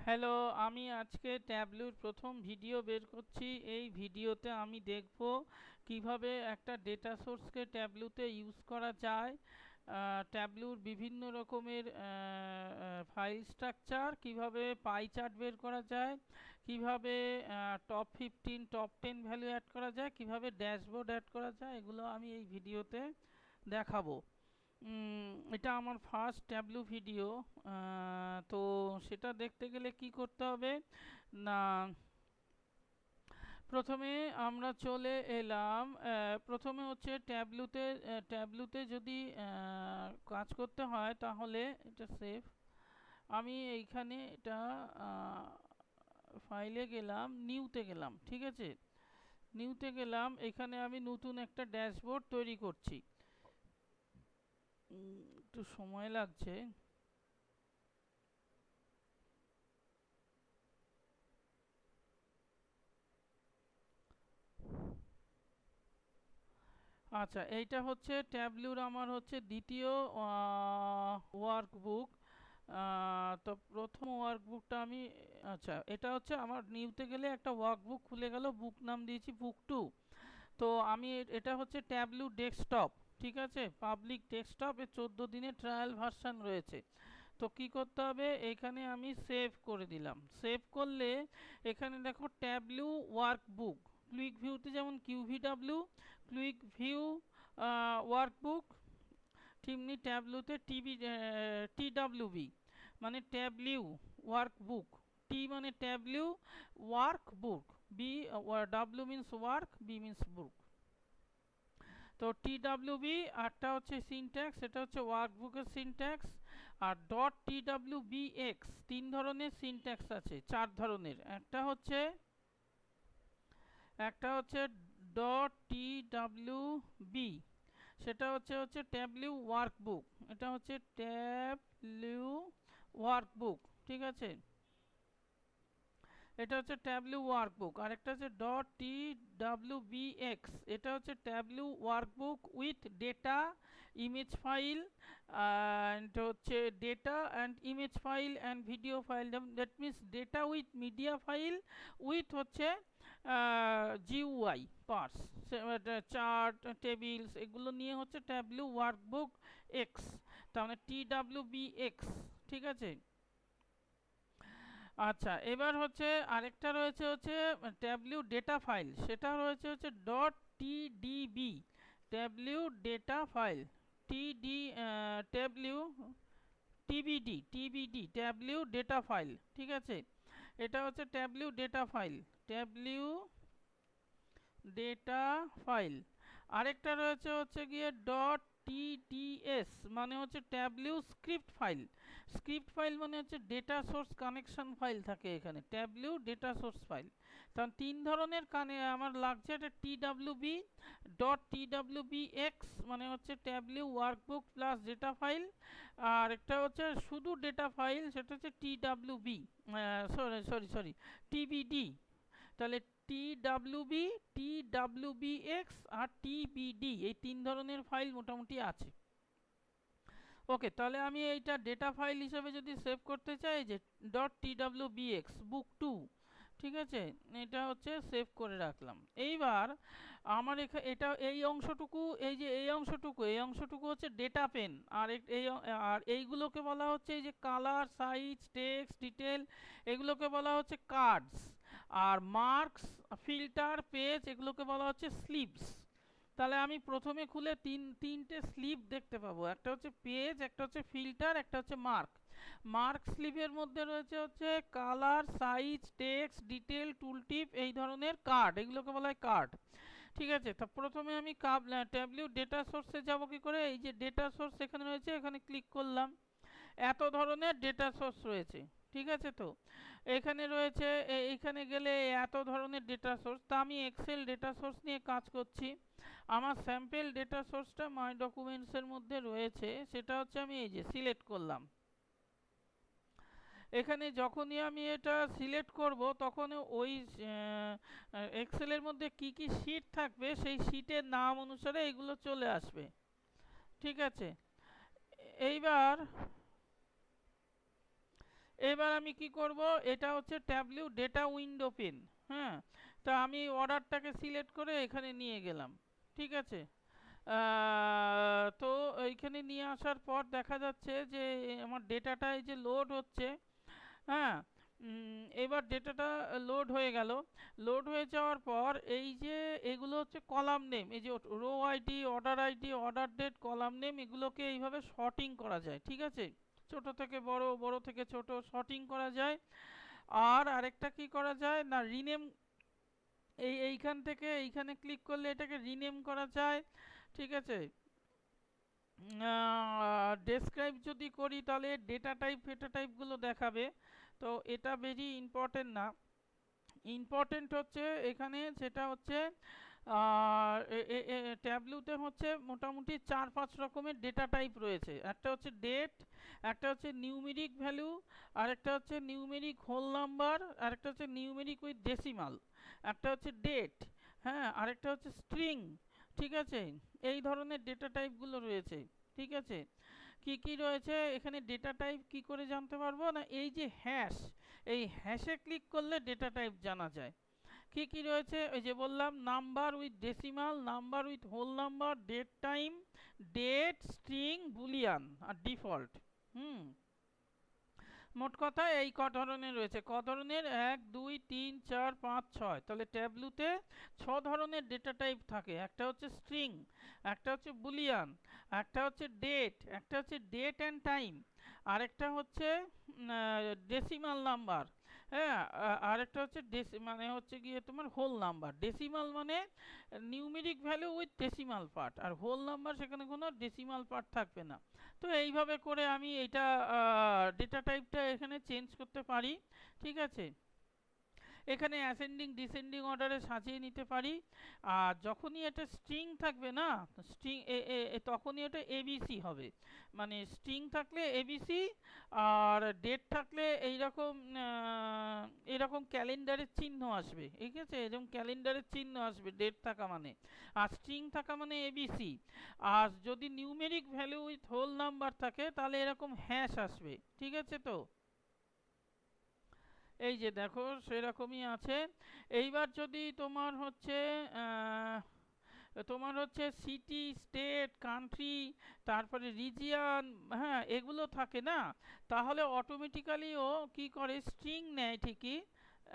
Hello, আমি আজকে ট্যাবলুর প্রথম ভিডিও বের করছি। এই ভিডিওতে আমি দেখব কিভাবে একটা ডেটা সোর্সকে ট্যাবলুতে ইউজ করা যায়। ট্যাবলুর বিভিন্ন রকমের ফাইল স্ট্রাকচার, কিভাবে পাই চার্ট বের করা যায়, কিভাবে টপ 15 টপ 10 ভ্যালু অ্যাড করা যায়, কিভাবে ড্যাশবোর্ড অ্যাড করা যায়, এগুলো আমি এই ভিডিওতে দেখাবো। এটা আমার ফার্স্ট ট্যাবলু ভিডিও। তো সেটা দেখতে গেলে কি করতে হবে না, প্রথমে আমরা চলে এলাম। প্রথমে হচ্ছে ট্যাবলুতে যদি কাজ করতে হয় তাহলে এটা সেভ। আমি এইখানে এটা ফাইলে গেলাম, নিউতে গেলাম, ঠিক আছে। নিউতে গেলাম, এখানে আমি নতুন একটা ড্যাশবোর্ড তৈরি করছি। একটু সময় লাগছে। আচ্ছা, এইটা হচ্ছে ট্যাবলুর আমার হচ্ছে দ্বিতীয় ওয়ার্কবুক। তো প্রথম ওয়ার্কবুকটা আমি, আচ্ছা এটা হচ্ছে আমার নিউতে গেলে একটা ওয়ার্কবুক খুলে গেল, বুক নাম দিয়েছি বুক 2। তো আমি এটা হচ্ছে ট্যাবলু ডেস্কটপ, ঠিক আছে, পাবলিক ডেস্কটপ। এর 14 দিনের ট্রায়াল ভার্সন রয়েছে। তো কি করতে হবে, এখানে আমি সেভ করে দিলাম। সেভ করলে এখানে দেখো ট্যাবলু ওয়ার্কবুক, কুইক ভিউতে যেমন কিউভিডাব্লিউ কুইক ভিউ ওয়ার্কবুক, তেমনি ট্যাবলুতে টিডাব্লিউবি মানে ট্যাবলিউ ওয়ার্কবুক। টি মানে Tableau workbook, B W means work, B means book. তো টিডাব্লিউবি আরটা হচ্ছে সিনট্যাক্স, এটা হচ্ছে ওয়ার্কবুকের সিনট্যাক্স। আর ডট টিডাব্লিউবিএক্স, 3 ধরনের সিনট্যাক্স আছে, 4 ধরনের। একটা হচ্ছে ডট টিডাব্লিউবি, সেটা হচ্ছে ট্যাবলিউ ওয়ার্কবুক। এটা হচ্ছে ট্যাবলিউ ওয়ার্কবুক, ঠিক আছে। এটা হচ্ছে ট্যাবলু ওয়ার্কবুক। আর একটা হচ্ছে dot T W B X, এটা হচ্ছে Tableau workbook with data image file, and হচ্ছে data and image file and video file. That means data with media file with হচ্ছে জিউআই পার্টস, চার্ট, টেবিলস, এগুলো নিয়ে হচ্ছে ট্যাবলু ওয়ার্কবুক এক্স, তার মানে টি W B x, ঠিক আছে। আচ্ছা, এবার হচ্ছে আরেকটা রয়েছে হচ্ছে ট্যাবলিউ ডেটা ফাইল, সেটা রয়েছে হচ্ছে ডট টিডিবি, ট্যাবলিউ ডেটা ফাইল, টিডি ট্যাবলিউ টিবিডি ট্যাবলিউ ডেটা ফাইল, ঠিক আছে। এটা হচ্ছে ট্যাবলিউ ডেটা ফাইল, ট্যাবলিউ ডেটা ফাইল। আরেকটা রয়েছে হচ্ছে গিয়ে ডট টিডিএস, মানে হচ্ছে ট্যাবলিউ স্ক্রিপ্ট ফাইল। স্ক্রিপ্ট ফাইল মানে হচ্ছে ডেটা সোর্স কানেকশন ফাইল থাকে এখানে, ট্যাবলিউ ডেটা সোর্স ফাইল। কারণ 3 ধরনের আমার লাগছে। এটা টিডাব্লিউবি, ডট টিডাব্লিউবি এক্স মানে হচ্ছে ট্যাবলিউ ওয়ার্কবুক প্লাস ডেটা ফাইল। আর একটা হচ্ছে শুধু ডেটা ফাইল, সেটা হচ্ছে টিডাব্লিউবি, সরি সরি সরি টিবিডি। তাহলে টিডাব্লিউবি, টিডাব্লিউবিএক্স আর টিবিডি, এই 3 ধরনের ফাইল মোটামুটি আছে। ওকে, তাহলে আমি এইটা ডেটা ফাইল হিসেবে যদি সেভ করতে চাই, যে ডট টিডাব্লিউবিএক্স বুক 2, ঠিক আছে, এটা হচ্ছে সেভ করে রাখলাম। এইবার আমার এটা এই অংশটুকু, এই অংশটুকু হচ্ছে ডেটা পেন। আর এইগুলোকে বলা হচ্ছে এই যে কালার, সাইজ, টেক্সট, ডিটেল, এগুলোকে বলা হচ্ছে কার্ডস। আর মার্কস, ফিল্টার, পেজ, এগুলোকে বলা হচ্ছে স্লিপস। তাহলে আমি প্রথমে খুলে তিনটে স্লিপ দেখতে পাবো, একটা হচ্ছে পেজ, একটা হচ্ছে ফিল্টার, একটা হচ্ছে মার্ক। মার্ক স্লিপের মধ্যে রয়েছে হচ্ছে colour, size, text, detail, tooltip, এই ধরনের কার্ড, এগুলোকে বলা হয় কার্ড, ঠিক আছে। তো প্রথমে আমি ট্যাবলিউ ডেটা সোর্সে যাব। কি করে, এই যে ডেটা সোর্স এখানে রয়েছে, এখানে ক্লিক করলাম। এত ধরনের ডেটা সোর্স রয়েছে, ঠিক আছে। তো এখানে রয়েছে, এইখানে গেলে এত ধরনের ডেটা সোর্স। তা আমি এক্সেল ডেটা সোর্স নিয়ে কাজ করছি। আমার স্যাম্পল ডেটা সোর্সটা মাই ডকুমেন্টসের মধ্যে রয়েছে, সেটা হচ্ছে আমি এই যে সিলেক্ট করলাম। এখানে যখনই আমি এটা সিলেক্ট করব, তখন ওই এক্সেলের মধ্যে কি কি শিট থাকবে, সেই শিটের নাম অনুসারে এগুলো চলে আসবে, ঠিক আছে। এইবার এবার আমি কি করব, এটা হচ্ছে ট্যাবলিউ ডেটা উইন্ডো পেন। হ্যাঁ, তা আমি অর্ডারটাকে সিলেক্ট করে এখানে নিয়ে গেলাম। ঠিক আছে, তো এইখানে নিয়ে আসার পর দেখা যাচ্ছে যে আমার ডেটাটা এই যে লোড হচ্ছে। হ্যাঁ, এবার ডেটাটা লোড হয়ে গেল। লোড হয়ে যাওয়ার পর এই যে এগুলো হচ্ছে কলাম নেম, এই যে row ID, order date, column name, এগুলোকে এইভাবে শর্টিং করা যায়। ঠিক আছে, ছোট থেকে বড়, বড় থেকে ছোট শর্টিং করা যায়। আর আরেকটা কি করা যায় না, রিনেম, এইখান থেকে এইখানে ক্লিক করলে এটাকে রিনেম করা যায়। ঠিক আছে, ডেসক্রাইব যদি করি তাহলে ডেটা টাইপ ফেটা টাইপগুলো দেখাবে। তো এটা ভেরি ইম্পর্টেন্ট না। ইম্পর্টেন্ট হচ্ছে এখানে সেটা হচ্ছে ট্যাবলুতে হচ্ছে মোটামুটি 4-5 রকমের ডেটা টাইপ রয়েছে। একটা হচ্ছে ডেট, একটা হচ্ছে নিউমেরিক ভ্যালু, আরেকটা হচ্ছে নিউমেরিক হোল নাম্বার, আরেকটা হচ্ছে নিউমেরিক উইথ ডেসিমাল, একটা হচ্ছে ডেট, হ্যাঁ, আরেকটা হচ্ছে স্ট্রিং। ঠিক আছে, এই ধরনের ডেটা টাইপগুলো রয়েছে। ঠিক আছে, কি কি রয়েছে এখানে ডেটা টাইপ কি করে জানতে পারবো না, এই যে হ্যাশ, এই হ্যাশে ক্লিক করলে ডেটা টাইপ জানা যায়। কি কি রয়েছে ওই যে বললাম, number with decimal, number with whole number, date time, date, string, Boolean আর ডিফল্ট। হুম, মোট কথা এই ক ধরনের রয়েছে। ক ধরনের, 1 2 3 4 5 6। তাহলে ট্যাবলুতে 6 ধরনের ডেটা টাইপ থাকে। একটা হচ্ছে স্ট্রিং, একটা হচ্ছে বুলিয়ান, একটা হচ্ছে ডেট, একটা হচ্ছে ডেট অ্যান্ড টাইম, আরেকটা হচ্ছে ডেসিমাল নাম্বার। হ্যাঁ, আরেকটা হচ্ছে মানে হচ্ছে গিয়ে তোমার হোল নাম্বার। ডেসিমাল মানে numeric value with decimal part, আর হোল নাম্বার সেখানে কোনো ডেসিমাল পার্ট থাকবে না। তো এইভাবে করে আমি এটা ডেটা টাইপটা এখানে চেঞ্জ করতে পারি। ঠিক আছে, এখানে অ্যাসেন্ডিং ডিসেন্ডিং অর্ডারে সাজিয়ে নিতে পারি। আর যখনই এটা স্ট্রিং থাকবে না, স্ট্রিং তখনই এটা এবিসি হবে। মানে স্ট্রিং থাকলে এবিসি, আর ডেট থাকলে এইরকম এরকম ক্যালেন্ডারের চিহ্ন আসবে। ঠিক আছে, এরকম ক্যালেন্ডারের চিহ্ন আসবে ডেট থাকা মানে, আর স্ট্রিং থাকা মানে এবিসি। আর যদি numeric value with whole number থাকে তাহলে এরকম হ্যাশ আসবে। ঠিক আছে, তো এই যে দেখো সেরকমই আছে। এইবার যদি তোমার হচ্ছে সিটি, স্টেট, কান্ট্রি, তারপরে রিজিয়ন, হ্যাঁ, এগুলো থাকে না, তাহলে অটোমেটিক্যালি ও কি করে, স্ট্রিং নেয় ঠিকই।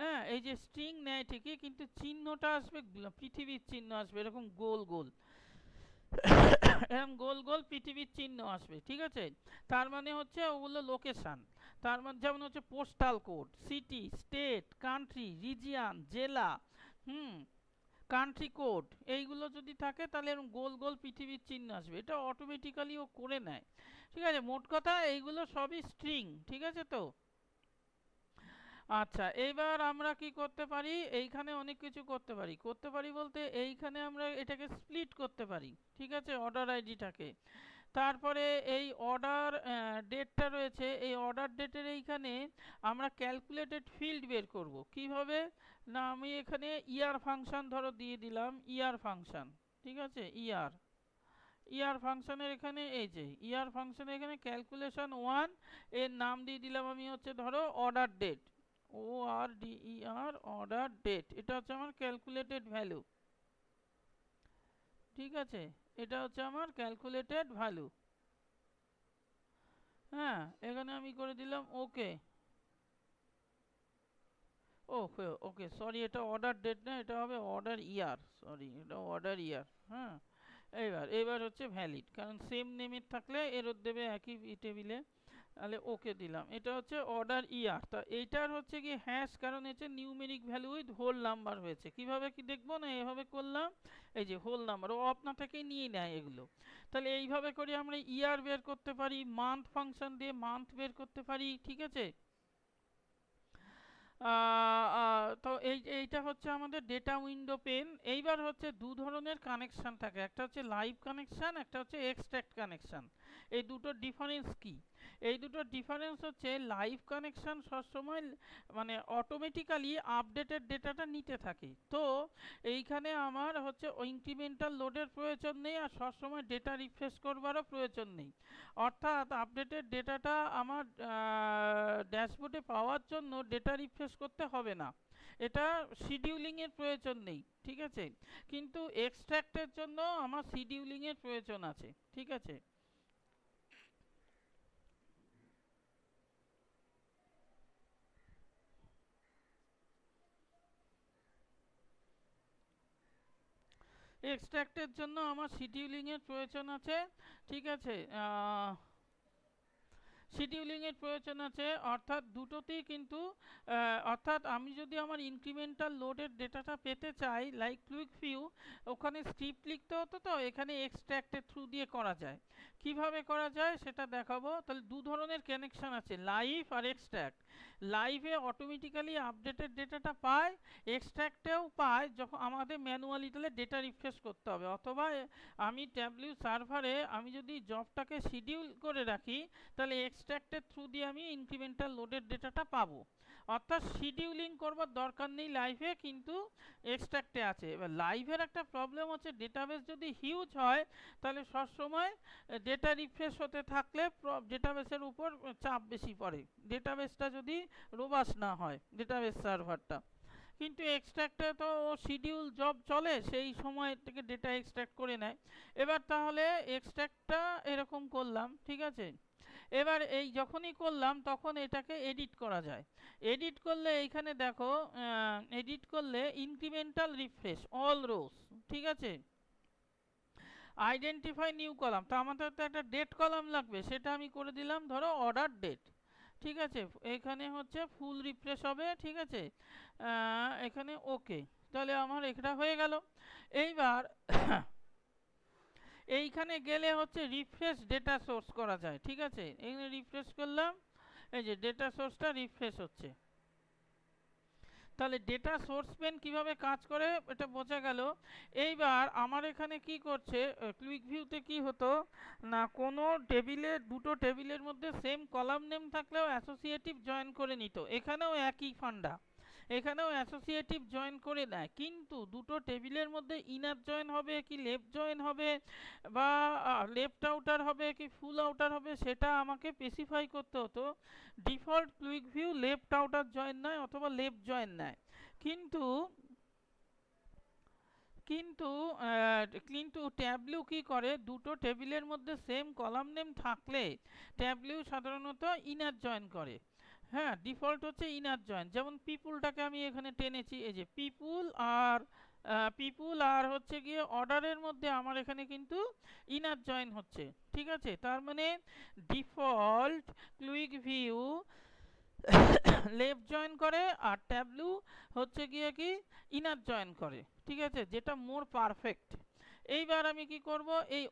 হ্যাঁ, এই যে স্ট্রিং নেয় ঠিকই, কিন্তু চিহ্নটা আসবে পৃথিবীর চিহ্ন আসবে, এরকম গোল গোল, এরকম গোল গোল পৃথিবীর চিহ্ন আসবে। ঠিক আছে, তার মানে হচ্ছে ওগুলো লোকেশান। তার মানে যেমন হচ্ছে postal code, city, state, country, region, জেলা, হুম, কান্ট্রি কোড, এইগুলো যদি থাকে তাহলে এরকম গোল গোল পৃথিবীর চিহ্ন আসবে। এটা অটোমেটিক্যালি ও করে নেয়। ঠিক আছে, মোট কথা এইগুলো সবই স্ট্রিং। ঠিক আছে, তো আচ্ছা, এইবার আমরা কি করতে পারি, এইখানে অনেক কিছু করতে পারি বলতে এইখানে আমরা এটাকে স্প্লিট করতে পারি। ঠিক আছে, অর্ডার আইডিটাকে। তারপরে এই অর্ডার ডেটটা রয়েছে, এই অর্ডার ডেটের এইখানে আমরা ক্যালকুলেটেড ফিল্ড বের করব। কিভাবে না, আমি এখানে ইয়ার ফাংশন ধরো দিয়ে দিলাম, ইয়ার ফাংশন। ঠিক আছে, ইয়ার ফাংশনের এখানে এই যে ইয়ার ফাংশনের এখানে ক্যালকুলেশন 1, এর নাম দিয়ে দিলাম আমি হচ্ছে ধরো order date, ORDER, order date. এটা হচ্ছে আমার ক্যালকুলেটেড ভ্যালু। ঠিক আছে, এটা হচ্ছে আমার ক্যালকুলেটেড ভ্যালু। হ্যাঁ, এখানে আমি করে দিলাম ওকে। ওকে ওকে, সরি, এটা অর্ডার ডেট না, এটা হবে অর্ডার ইয়ার। সরি, এটা অর্ডার ইয়ার। হ্যাঁ, এবার হচ্ছে ভ্যালিড, কারণ সেম নেমের থাকলে এরর দেবে একই টেবিলে। তাহলে ওকে দিলাম, এটা হচ্ছে অর্ডার ইয়ার। তা এইটার হচ্ছে কি হ্যাশ, কারণ হচ্ছে numeric value with whole number হয়েছে। কিভাবে কি দেখবো না, এভাবে করলাম, এই যে হোল নাম্বার ও আপনা থেকেই নিয়ে নেয় এগুলো। তাহলে এইভাবে করে আমরা ইয়ার বের করতে পারি, মান্থ ফাংশন দিয়ে মান্থ বের করতে পারি। ঠিক আছে, তো এইটা হচ্ছে আমাদের ডেটা উইন্ডো পেন। এইবার হচ্ছে দু ধরনের কানেকশান থাকে, একটা হচ্ছে লাইভ কানেকশান, একটা হচ্ছে এক্সট্রাক্ট কানেকশান। এই দুটোর ডিফারেন্স কি, এই দুটো ডিফারেন্স হচ্ছে লাইভ কানেকশন সবসময় মানে অটোমেটিক্যালি আপডেটেড ডেটাটা নিতে থাকে। তো এইখানে আমার হচ্ছে ইনক্রিমেন্টাল লোডের প্রয়োজন নেই আর সবসময় ডেটা রিফ্রেশ করবারও প্রয়োজন নেই। অর্থাৎ আপডেটেড ডেটাটা আমার ড্যাশবোর্ডে পাওয়ার জন্য ডেটা রিফ্রেশ করতে হবে না, এটা শিডিউলিংয়ের প্রয়োজন নেই, ঠিক আছে। কিন্তু এক্সট্র্যাক্টের জন্য আমার শিডিউলিংয়ের প্রয়োজন আছে, ঠিক আছে। এক্সট্র্যাক্টের জন্য আমার শিডিউলিংয়ের প্রয়োজন আছে, ঠিক আছে। শিডিউলিংয়ের প্রয়োজন আছে, অর্থাৎ দুটোতেই কিন্তু অর্থাৎ আমি যদি আমার ইনক্রিমেন্টাল লোডের ডেটাটা পেতে চাই লাইক কুইক ভিউ, ওখানে স্ক্রিপ্ট লিখতে হতো, তো এখানে এক্সট্র্যাক্টের থ্রু দিয়ে করা যায়। কিভাবে করা যায় সেটা দেখাবো। তাহলে দু ধরনের কানেকশন আছে, লাইভ আর এক্সট্র্যাক্ট। লাইভে অটোমেটিক্যালি আপডেটেড ডেটাটা পায়, এক্সট্র্যাক্টেও পায় যখন আমাদের ম্যানুয়ালি তাহলে ডেটা রিফ্রেশ করতে হবে, অথবা আমি ট্যাবলিউ সার্ভারে আমি যদি জবটাকে শিডিউল করে রাখি তাহলে এক্সট্র্যাক্টের থ্রু দিয়ে আমি ইনক্রিমেন্টাল লোডের ডেটাটা পাবো। অর্থাৎ শিডিউলিং করবার দরকার নেই লাইভে, কিন্তু এক্সট্র্যাক্টে আছে। এবার লাইভের একটা প্রবলেম হচ্ছে ডেটাবেস যদি হিউজ হয় তাহলে সবসময় ডেটা রিফ্রেশ হতে থাকলে ডেটাবেসের উপর চাপ বেশি পড়ে, ডেটাবেসটা যদি রোবাস্ট না হয় ডেটাবেস সার্ভারটা। কিন্তু এক্সট্র্যাক্টে তো শিডিউল জব চলে, সেই সময় থেকে ডেটা এক্সট্র্যাক্ট করে নেয়। এবার তাহলে এক্সট্র্যাক্টটা এরকম করলাম, ঠিক আছে। এবার এই যখনই করলাম তখন এটাকে এডিট করা যায়। এডিট করলে এইখানে দেখো, এডিট করলে ইনক্রিমেন্টাল রিফ্রেশ অল রোস, ঠিক আছে। আইডেন্টিফাই নিউ কলাম, তো আমাদের তো একটা ডেট কলাম লাগবে, সেটা আমি করে দিলাম ধরো অর্ডার ডেট, ঠিক আছে। এখানে হচ্ছে ফুল রিফ্রেশ হবে, ঠিক আছে। এখানে ওকে, তাহলে আমার এটা হয়ে গেল। এইবার এইখানে গেলে হচ্ছে রিফ্রেশ ডেটা সোর্স করা যায়, ঠিক আছে। এখানে রিফ্রেশ করলাম, এই যে ডেটা সোর্সটা রিফ্রেশ হচ্ছে। তাহলে ডেটা সোর্স পেন কীভাবে কাজ করে এটা বোঝা গেল। এইবার আমার এখানে কি করছে, কুইক ভিউতে কি হতো না, কোনো টেবিলে দুটো টেবিলের মধ্যে সেম কলাম নেম থাকলেও অ্যাসোসিয়েটিভ জয়েন করে নিত, এখানেও একই ফান্ডা, এখানেও অ্যাসোসিয়েটিভ জয়েন করে দেয়। কিন্তু দুটো টেবিলের মধ্যে ইনার জয়েন হবে কি লেফট জয়েন হবে, বা লেফট আউটার হবে কি ফুল আউটার হবে, সেটা আমাকে স্পেসিফাই করতে হতো। Default quick view left outer join নেয় অথবা লেফট জয়েন নেয়। কিন্তু কিন্তু কিন্তু ট্যাবলিউ কি করে, দুটো টেবিলের মধ্যে সেম কলাম নেম থাকলে ট্যাবলিউ সাধারণত ইনার জয়েন করে। হ্যাঁ, ডিফল্ট হচ্ছে ইনার জয়েন। যেমন পিপুলটাকে আমি এখানে টেনেছি, এই যে পিপুল আর হচ্ছে গিয়ে অর্ডারের মধ্যে আমার এখানে কিন্তু ইনার জয়েন হচ্ছে, ঠিক আছে। তার মানে default quick view left join করে আর ট্যাবলিউ হচ্ছে গিয়ে কি ইনার জয়েন করে, ঠিক আছে, যেটা মোর পারফেক্ট। এইবার আমি কি করব, এই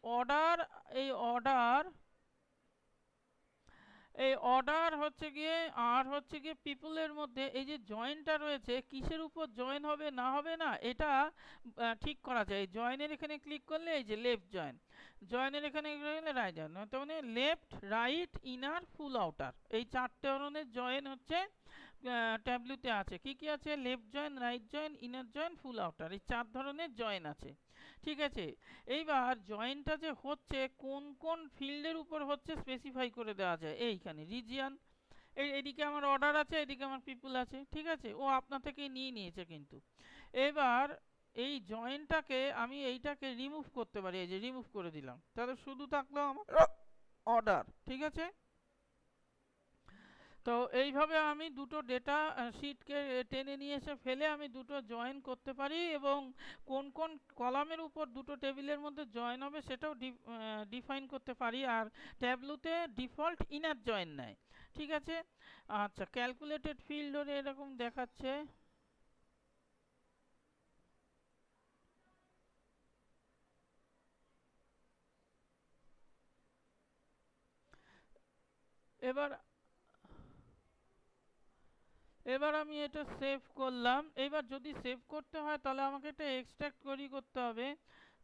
অর্ডার হচ্ছে গিয়ে আর হচ্ছে গিয়ে পিপুলের মধ্যে এই যে জয়েনটা রয়েছে কিসের উপর জয়েন হবে না হবে না এটা ঠিক করা যায়। জয়েনের এখানে ক্লিক করলে এই যে লেফট জয়েন, জয়েনের এখানে গেলে রাইট জয়েন, তার মানে লেফট রাইট ইনার ফুল আউটার, এই চারটে ধরনের জয়েন হচ্ছে ট্যাবলিউতে আছে। কি কি আছে, left join, right join, inner join, full outer, এই চার ধরনের জয়েন আছে, ঠিক আছে। এইবার জয়েনটা যে হচ্ছে কোন কোন ফিল্ডের উপর হচ্ছে স্পেসিফাই করে দেওয়া যায়। এইখানে রিজিয়ন, এইদিকে আমার অর্ডার আছে, এদিকে আমার পিপুল আছে, ঠিক আছে। ও আপনা থেকেই নিয়ে নিয়েছে কিন্তু। এবার এই জয়েনটাকে আমি এইটাকে রিমুভ করতে পারি, এই যে রিমুভ করে দিলাম, তাহলে শুধু থাকলো আমার অর্ডার, ঠিক আছে। তো এইভাবে আমি দুটো ডেটা শিটকে টেনে নিয়ে এসে ফেলে আমি দুটো জয়েন করতে পারি, এবং কোন কোন কলামের উপর দুটো টেবিলের মধ্যে জয়েন হবে সেটাও ডিফাইন করতে পারি। আর ট্যাবলুতে ডিফল্ট ইনার জয়েন নেয়, ঠিক আছে। আচ্ছা, ক্যালকুলেটেড ফিল্ড এরকম দেখাচ্ছে। এবার এবার আমি এটা সেভ করলাম। এবার যদি সেভ করতে হয় তাহলে আমাকে এটা এক্সট্রাক্ট করতে হবে,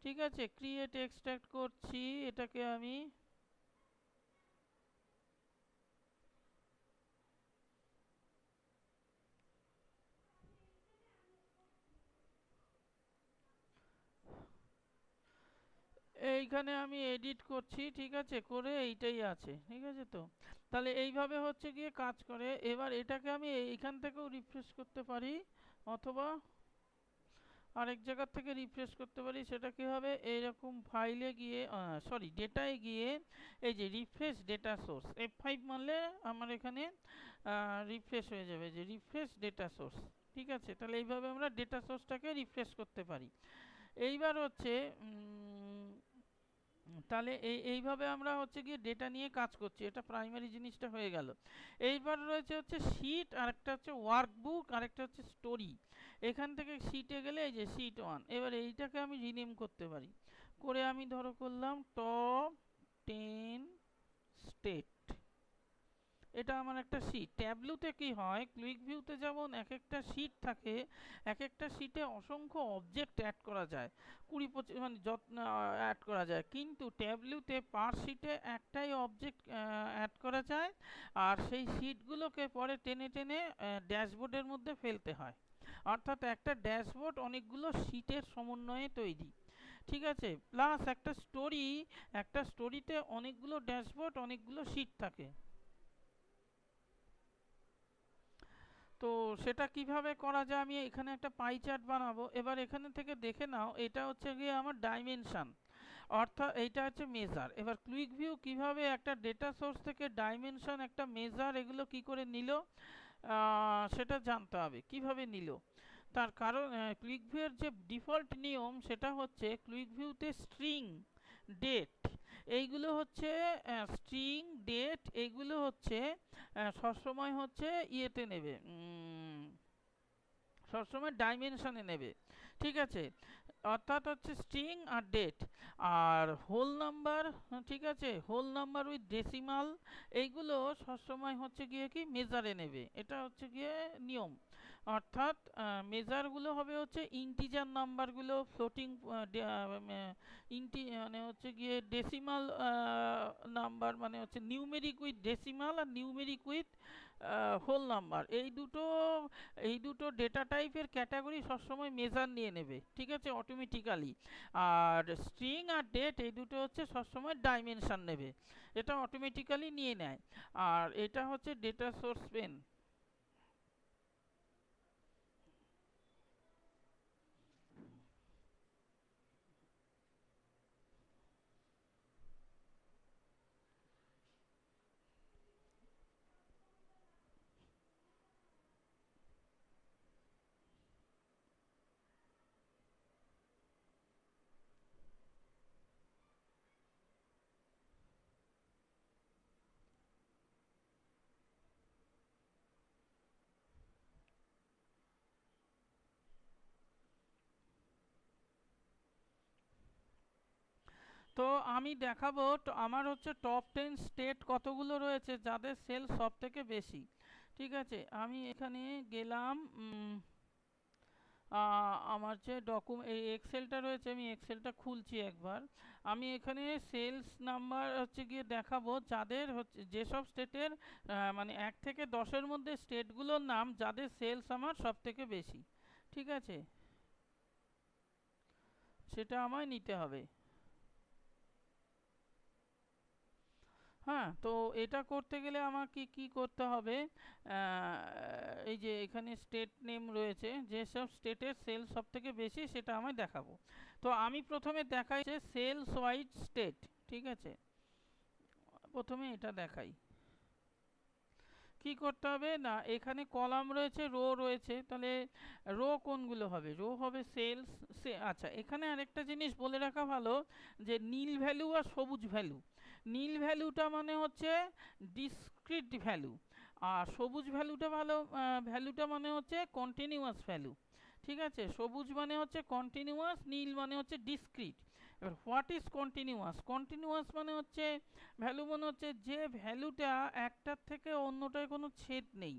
ঠিক আছে। ক্রিয়েট এক্সট্রাক্ট করছি, এটাকে আমি এইখানে আমি এডিট করছি, ঠিক আছে, করে এইটাই আছে, ঠিক আছে। তো তাহলে এইভাবে হচ্ছে গিয়ে কাজ করে। এবার এটাকে আমি এইখান থেকেও রিফ্রেশ করতে পারি, অথবা আরেক জায়গার থেকে রিফ্রেশ করতে পারি। সেটা কি হবে, এইরকম ফাইলে গিয়ে, সরি ডেটায় গিয়ে, এই যে রিফ্রেশ ডেটা সোর্স F5 মারলে আমার এখানে রিফ্রেশ হয়ে যাবে, যে রিফ্রেশ ডেটা সোর্স, ঠিক আছে। তাহলে এইভাবে আমরা ডেটা সোর্সটাকে রিফ্রেশ করতে পারি। এইবার হচ্ছে তাহলে এইভাবে আমরা হচ্ছে গিয়ে ডেটা নিয়ে কাজ করছি, এটা প্রাইমারি জিনিসটা হয়ে গেল। এইবার রয়েছে হচ্ছে শিট, আরেকটা হচ্ছে ওয়ার্কবুক, আরেকটা হচ্ছে স্টোরি। এখান থেকে শিটে গেলে এই যে শিট 1, এবার এইটাকে আমি রিনেম করতে পারি, করে আমি ধরো করলাম টপ 10 স্টেট। এটা আমার একটা শিট। ট্যাবলুতে কি হয়, কুইক ভিউতে যেমন এক একটা শিট থাকে, এক একটা শিটে অসংখ্য অবজেক্ট অ্যাড করা যায়, 20-25 মানে যত্ন অ্যাড করা যায়, কিন্তু ট্যাবলুতে পার শিটে একটাই অবজেক্ট অ্যাড করা যায়, আর সেই শিটগুলোকে পরে টেনে টেনে ড্যাশবোর্ডের মধ্যে ফেলতে হয়। অর্থাৎ একটা ড্যাশবোর্ড অনেকগুলো শিটের সমন্বয়ে তৈরি, ঠিক আছে। প্লাস একটা স্টোরি, একটা স্টোরিতে অনেকগুলো ড্যাশবোর্ড, অনেকগুলো শিট থাকে। তো সেটা কিভাবে করা যায়, আমি এখানে একটা পাই চার্ট বানাবো। এবার এখানে থেকে দেখে নাও, এটা হচ্ছে গিয়ে আমার ডাইমেনশন, অর্থাৎ এইটা হচ্ছে মেজার। এবার কুইক ভিউ কিভাবে একটা ডেটা সোর্স থেকে ডাইমেনশন, একটা মেজার, এগুলো কি করে নিল, সেটা জানতে হবে কিভাবে নিল। তার কারণ কুইক ভিউয়ের যে ডিফল্ট নিয়ম, সেটা হচ্ছে কুইক ভিউতে স্ট্রিং, ডেট, এইগুলো হচ্ছে স্ট্রিং, ডেট, এইগুলো হচ্ছে সবসময় হচ্ছে ইয়েতে নেবে, সবসময় ডাইমেনশনে নেবে, ঠিক আছে। অর্থাৎ হচ্ছে স্ট্রিং আর ডেট, আর হোল নাম্বার, ঠিক আছে, হোল নাম্বার উইথ ডেসিমাল, এইগুলো সবসময় হচ্ছে গিয়ে কি মেজারে নেবে। এটা হচ্ছে গিয়ে নিয়ম। অর্থাৎ মেজারগুলো হবে হচ্ছে ইন্টিজার নাম্বারগুলো, ফ্লোটিং মানে হচ্ছে গিয়ে ডেসিমাল নাম্বার, মানে হচ্ছে নিউমেরিক উইথ ডেসিমাল আর নিউমেরিক উইথ হোল নাম্বার। এই দুটো ডেটা টাইপের ক্যাটাগরি সবসময় মেজার নিয়ে নেবে, ঠিক আছে, অটোমেটিক্যালি। আর স্ট্রিং আর ডেট, এই দুটো হচ্ছে সবসময় ডাইমেনশন নেবে, এটা অটোমেটিক্যালি নিয়ে নেয়। আর এটা হচ্ছে ডেটা সোর্স পেন। তো আমি দেখাবো, আমার হচ্ছে টপ 10 স্টেট কতগুলো রয়েছে যাদের সেল সব থেকে বেশি, ঠিক আছে। আমি এখানে গেলাম, আমার যে এই এক্সেলটা রয়েছে, আমি এক্সেলটা খুলছি একবার। আমি এখানে সেলস নাম্বার হচ্ছে গিয়ে দেখাবো, যাদের হচ্ছে যেসব স্টেটের মানে 1 থেকে 10-এর মধ্যে স্টেটগুলোর নাম যাদের সেলস আমার সব থেকে বেশি, ঠিক আছে, সেটা আমায় নিতে হবে। হ্যাঁ, তো এটা করতে গেলে আমাকে কি করতে হবে, এই যে এখানে স্টেট নেম রয়েছে, যেসব স্টেটের সেল সব থেকে বেশি সেটা আমায় দেখাবো। তো আমি প্রথমে দেখাই যে সেলস ওয়াইজ স্টেট, ঠিক আছে, প্রথমে এটা দেখাই। কি করতে হবে না, এখানে কলাম রয়েছে, রো রয়েছে, তাহলে রো কোনগুলো হবে, রো হবে সেলস। আচ্ছা, এখানে আরেকটা জিনিস বলে রাখা ভালো, যে নীল ভ্যালু আর সবুজ ভ্যালু। নীল ভ্যালুটা মানে হচ্ছে ডিসক্রিট ভ্যালু, আর সবুজ ভ্যালুটা মানে হচ্ছে কন্টিনিউয়াস ভ্যালু, ঠিক আছে। সবুজ মানে হচ্ছে কন্টিনিউয়াস, নীল মানে হচ্ছে ডিসক্রিট। এবার হোয়াট ইজ কন্টিনিউয়াস, কন্টিনিউয়াস মানে হচ্ছে ভ্যালু, মানে হচ্ছে যে ভ্যালুটা একটার থেকে অন্যটায় কোনো ছেদ নেই,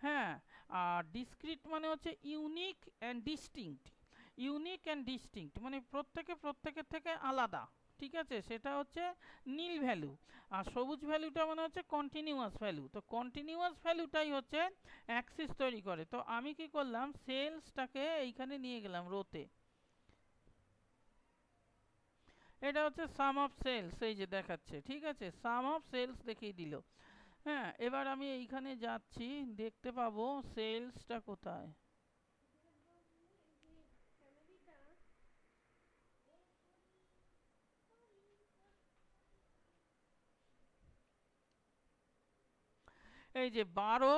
হ্যাঁ। আর ডিসক্রিট মানে হচ্ছে unique and distinct, unique and distinct মানে প্রত্যেকের থেকে আলাদা, ঠিক আছে, সেটা হচ্ছে নীল ভ্যালু। আর সবুজ ভ্যালুটা মানে হচ্ছে কন্টিনিউয়াস ভ্যালু। তো কন্টিনিউয়াস ভ্যালুটাই হচ্ছে অ্যাক্সিস তৈরি করে। তো আমি কি করলাম, সেলসটাকে এইখানে নিয়ে গেলাম রোতে। এটা হচ্ছে সাম অফ সেলস, এই যে দেখাচ্ছে, ঠিক আছে, সাম অফ সেলস দেখিয়ে দিল। হ্যাঁ, এবার আমি এইখানে যাচ্ছি, দেখতে পাবো সেলসটা কোথায়। এই যে 12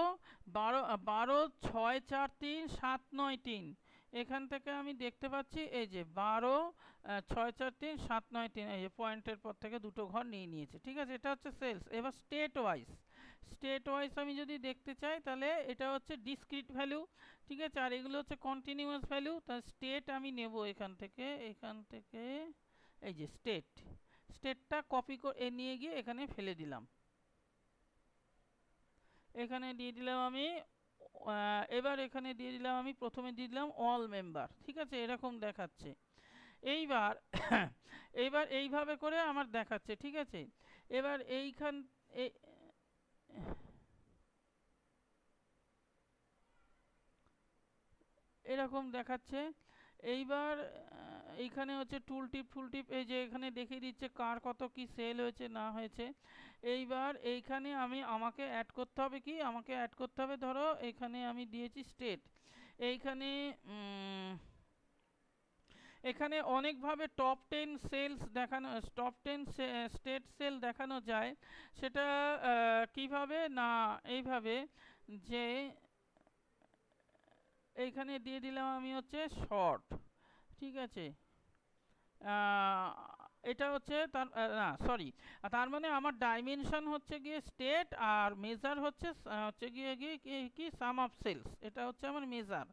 12 12 6 4 3 7 9 3, এখান থেকে আমি দেখতে পাচ্ছি এই যে 12 6 4 3 7 9 3, এই যে পয়েন্টের পর থেকে দুটো ঘর নিয়ে নিয়েছে, ঠিক আছে, এটা হচ্ছে সেলস। এবার স্টেট ওয়াইজ আমি যদি দেখতে চাই তাহলে এটা হচ্ছে ডিসক্রিট ভ্যালু, ঠিক আছে, আর এগুলো হচ্ছে কন্টিনিউয়াস ভ্যালু। তার স্টেট আমি নেব এখান থেকে এই যে স্টেটটা কপি করে নিয়ে গিয়ে এখানে ফেলে দিলাম, এখানে দিয়ে দিলাম আমি। এবার এখানে দিয়ে দিলাম আমি, প্রথমে দিয়ে দিলাম অল মেম্বার, ঠিক আছে, এরকম দেখাচ্ছে। এইবার এইবার এইভাবে করে আমার দেখাচ্ছে, ঠিক আছে। এবার এরকম দেখাচ্ছে। এইবার এইখানে হচ্ছে টুল টিপ, এই যে এখানে দেখিয়ে দিচ্ছে কার কত কি সেল হয়েছে না হয়েছে। এইবার এইখানে আমাকে অ্যাড করতে হবে কি, আমাকে অ্যাড করতে হবে, ধরো এখানে আমি দিয়েছি স্টেট। এইখানে এখানে অনেকভাবে টপ 10 সেলস দেখানো, টপ 10 স্টেট সেল দেখানো যায়। সেটা কিভাবে না, এইভাবে যে এইখানে দিয়ে দিলাম আমি হচ্ছে শর্ট, ঠিক আছে। আহ, এটা হচ্ছে তার না সরি, তার মানে আমার ডাইমেনশন হচ্ছে গিয়ে স্টেট, আর মেজার হচ্ছে হচ্ছে গিয়ে গিয়ে কি সাম অফ সেলস, এটা হচ্ছে আমার মেজার,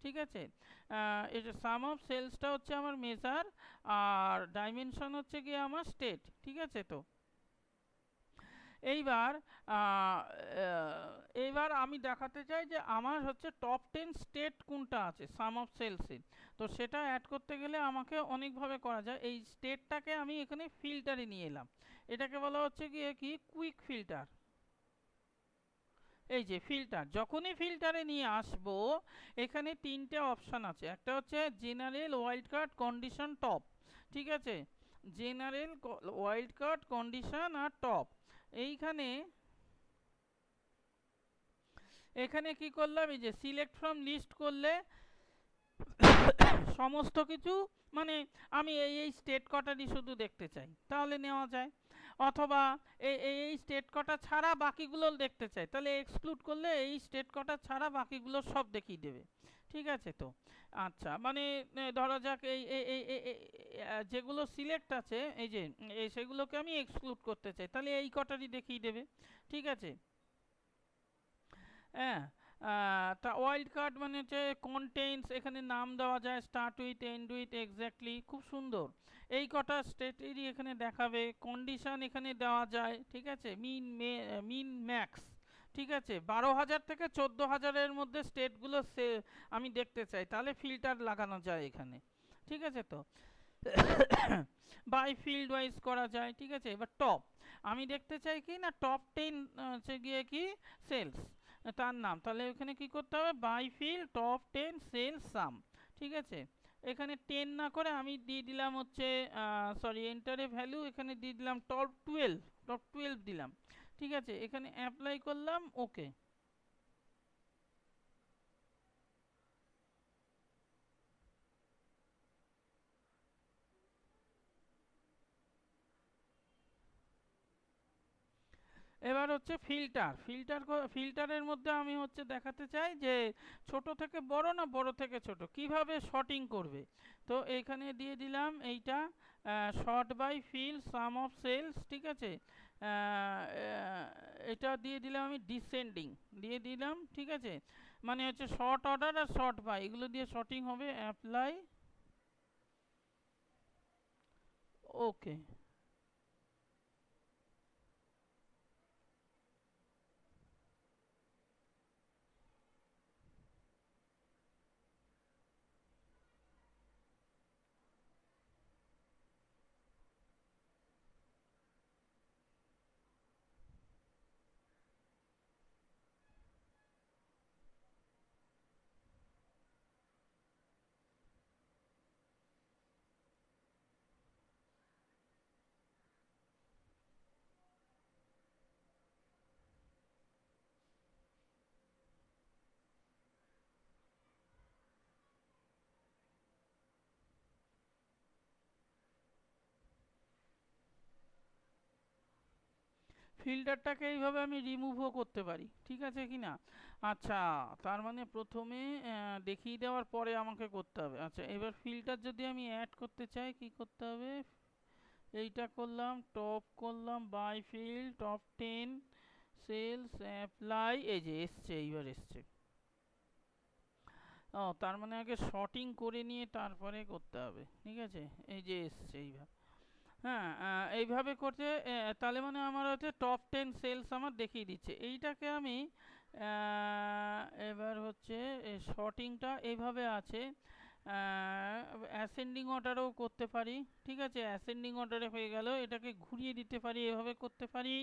ঠিক আছে। এটা সাম অফ সেলসটা হচ্ছে আমার মেজার, আর ডাইমেনশন হচ্ছে গিয়ে আমার স্টেট, ঠিক আছে। তো এইবার আহ, এইবার আমি দেখাতে চাই যে আমার হচ্ছে টপ 10 স্টেট কোনটা আছে সাম অফ সেলসের। তো সেটা অ্যাড করতে গেলে আমাকে অনেকভাবে করা যায়। এই স্টেটটাকে আমি এখানে ফিল্টারে নিয়ে এলাম, এটাকে বলা হচ্ছে গিয়ে কি কুইক ফিল্টার। এই যে ফিল্টার, যখনই ফিল্টারে নিয়ে আসবো এখানে তিনটে অপশান আছে, একটা হচ্ছে general, wild card, condition, top, ঠিক আছে। জেনারেল, ওয়াইল্ড কার্ড, কন্ডিশন আর টপ। এইখানে এখানে কি করলাম, এই যে সিলেক্ট ফ্রম লিস্ট করলে সমস্ত কিছু, মানে আমি এই স্টেট কটারই শুধু দেখতে চাই তাহলে নেওয়া যায়, অথবা এই স্টেট কটা ছাড়া বাকিগুলো দেখতে চাই তাহলে এক্সক্লুড করলে এই স্টেট কটা ছাড়া বাকিগুলো সব দেখিয়ে দেবে, ঠিক আছে। তো আচ্ছা, মানে ধরা যাক এই এই- এই- এই- এই- যেগুলো সিলেক্ট আছে এই যে সেগুলোকে আমি এক্সক্লুড করতে চাই তাহলে এই কটারই দেখিয়ে দেবে, ঠিক আছে। হ্যাঁ, তা ওয়াইল্ড কার্ড মানে হচ্ছে কন্টেন্টস, এখানে নাম দেওয়া যায়, start with, end with, exactly, খুব সুন্দর। এই কটা স্টেটেরই এখানে দেখাবে। কন্ডিশন এখানে দেওয়া যায়, ঠিক আছে, মিন ম্যাক্স, ঠিক আছে, 12,000 থেকে 14,000-এর মধ্যে স্টেটগুলো আমি দেখতে চাই তাহলে ফিল্টার লাগানো যায় এখানে, ঠিক আছে। তো বাই ফিল্ড ওয়াইজ করা যায়, ঠিক আছে। এবার টপ, আমি দেখতে চাই কি না টপ 10 হচ্ছে গিয়ে কি সেলস, তার নাম, তাহলে এখানে কি করতে হবে, বাই ফিল্ড টপ 10 সেলস সাম, ঠিক আছে। এখানে 10 না করে আমি দিয়ে দিলাম হচ্ছে সরি এন্টারে ভ্যালু, এখানে দিয়ে দিলাম টপ 12 দিলাম, ঠিক আছে। এখানে অ্যাপ্লাই করলাম, ওকে। এবার হচ্ছে ফিল্টারের মধ্যে আমি হচ্ছে দেখাতে চাই যে ছোট থেকে বড় না বড় থেকে ছোট, কিভাবে শর্টিং করবে। তো এইখানে দিয়ে দিলাম এইটা sort by field sum of sales, ঠিক আছে। এটা দিয়ে দিলাম আমি ডিসেন্ডিং দিয়ে দিলাম, ঠিক আছে, মানে হচ্ছে শর্ট অর্ডার আর শর্ট বাই এগুলো দিয়ে শর্টিং হবে, অ্যাপ্লাই, ওকে। ফিল্টারটাকে এইভাবে আমি রিমুভও করতে পারি, ঠিক আছে কি না। আচ্ছা, তার মানে প্রথমে দেখিয়ে দেওয়ার পরে আমাকে করতে হবে। আচ্ছা, এবার ফিল্টার যদি আমি অ্যাড করতে চাই কি করতে হবে, এইটা করলাম, টপ করলাম, by field, top 10 sales, apply, এই যে এসছে, এইবার এসছে। ও, তার মানে আগে শর্টিং করে নিয়ে তারপরে করতে হবে, ঠিক আছে। এই যে এসছে এইভাবে। হ্যাঁ, এইভাবে করতে তাহলে মানে আমার হচ্ছে টপ 10 সেলস আমার দেখিয়ে দিচ্ছে। এইটাকে আমি এবার হচ্ছে শর্টিংটা এইভাবে আছে, অ্যাসেন্ডিং অর্ডারও করতে পারি, ঠিক আছে। অ্যাসেন্ডিং অর্ডারে হয়ে গেল, এটাকে ঘুরিয়ে দিতে পারি, এভাবে করতে পারি,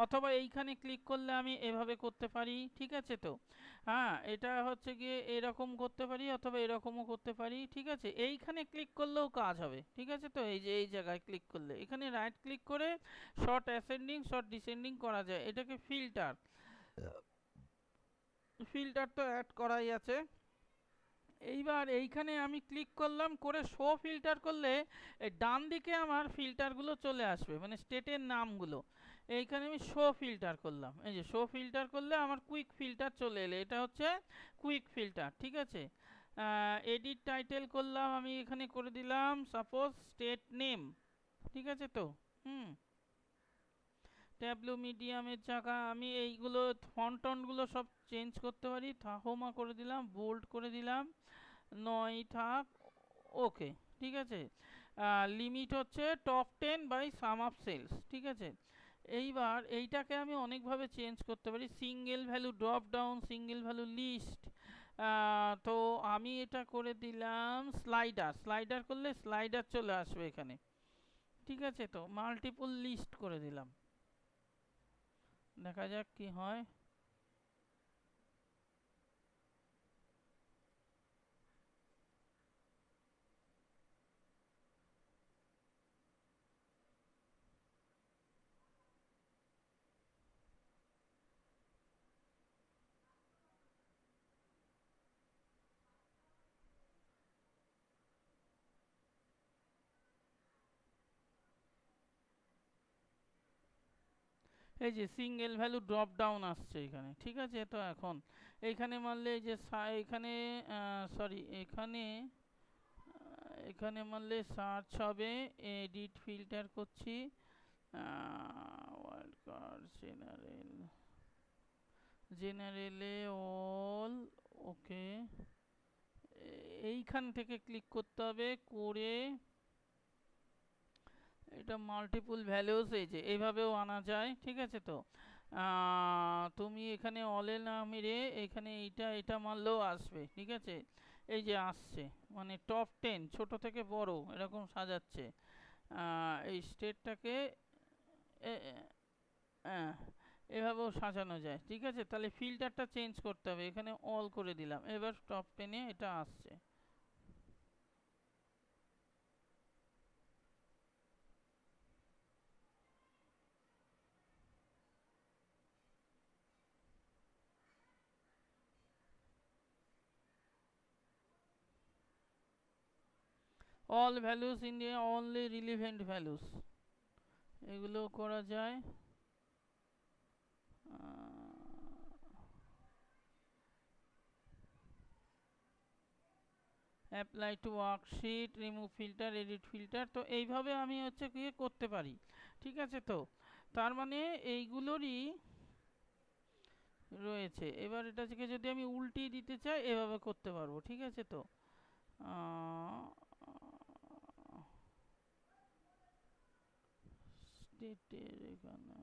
অথবা এইখানে ক্লিক করলে আমি এভাবে করতে পারি, ঠিক আছে তো। হ্যাঁ, এটা হচ্ছে গিয়ে এরকম করতে পারি অথবা এরকমও করতে পারি, ঠিক আছে। এইখানে ক্লিক করলেও কাজ হবে, ঠিক আছে তো। এই যে এই জায়গায় ক্লিক করলে এখানে রাইট ক্লিক করে শর্ট অ্যাসেন্ডিং শর্ট ডিসেন্ডিং করা যায়। এটাকে ফিল্টার, ফিল্টার তো অ্যাড করাই আছে। এইবার এইখানে আমি ক্লিক করলাম, করে শো ফিল্টার করলে এই ডান দিকে আমার ফিল্টারগুলো চলে আসবে, মানে স্টেটের নামগুলো। এইখানে আমি শো ফিল্টার করলাম, এই যে শো ফিল্টার করলে আমার কুইক ফিল্টার চলে এলে, এটা হচ্ছে কুইক ফিল্টার, ঠিক আছে। এডিট টাইটেল করলাম, আমি এখানে করে দিলাম সাপোজ স্টেট নেম, ঠিক আছে তো। হুম, ট্যাবলো মিডিয়ামের জায়গা আমি এইগুলো ফন্টনগুলো সব চেঞ্জ করতে পারি, থাহোমা করে দিলাম, বোল্ড করে দিলাম, 9 থাক, ওকে, ঠিক আছে। লিমিট হচ্ছে top 10 by sum of sales, ঠিক আছে। এইবার এইটাকে আমি অনেকভাবে চেঞ্জ করতে পারি, single value drop down, single value list. তো আমি এটা করে দিলাম স্লাইডার, স্লাইডার করলে স্লাইডার চলে আসবে এখানে, ঠিক আছে তো। মাল্টিপল লিস্ট করে দিলাম, দেখা যাক কি হয়। এই যে সিঙ্গেল ভ্যালু ড্রপ ডাউন আসছে এখানে, ঠিক আছে তো। এখন এইখানে মারলে এই যে এখানে সরি, এখানে এখানে মারলে সার্চ হবে, এডিট ফিল্টার করছি, ওয়াইল্ড কার্ড জেনারেল, জেনারেলে অল, ওকে। এইখান থেকে ক্লিক করতে হবে, করে এটা মাল্টিপল ভ্যালুস, এই যে এইভাবেও আনা যায়, ঠিক আছে তো। তুমি এখানে অলে না মেরে এখানে এটা মারলেও আসবে, ঠিক আছে। এই যে আসছে, মানে টপ 10 ছোট থেকে বড় এরকম সাজাচ্ছে। এই স্টেটটাকে এভাবেও সাজানো যায়, ঠিক আছে। তাহলে ফিল্টারটা চেঞ্জ করতে হবে, এখানে অল করে দিলাম, এবার টপ 10-এ এটা আসছে। অল ভ্যালুস ইন দিয়ে অনলি রিলিভেন্ট ভ্যালুস, এগুলো করা যায়। Apply to worksheet, remove filter, edit filter, তো এইভাবে আমি হচ্ছে কি করতে পারি, ঠিক আছে তো। তার মানে এইগুলোরই রয়েছে। এবার এটা থেকে যদি আমি উল্টিয়ে দিতে চাই এভাবে করতে পারবো, ঠিক আছে তো। স্টেটের এখানে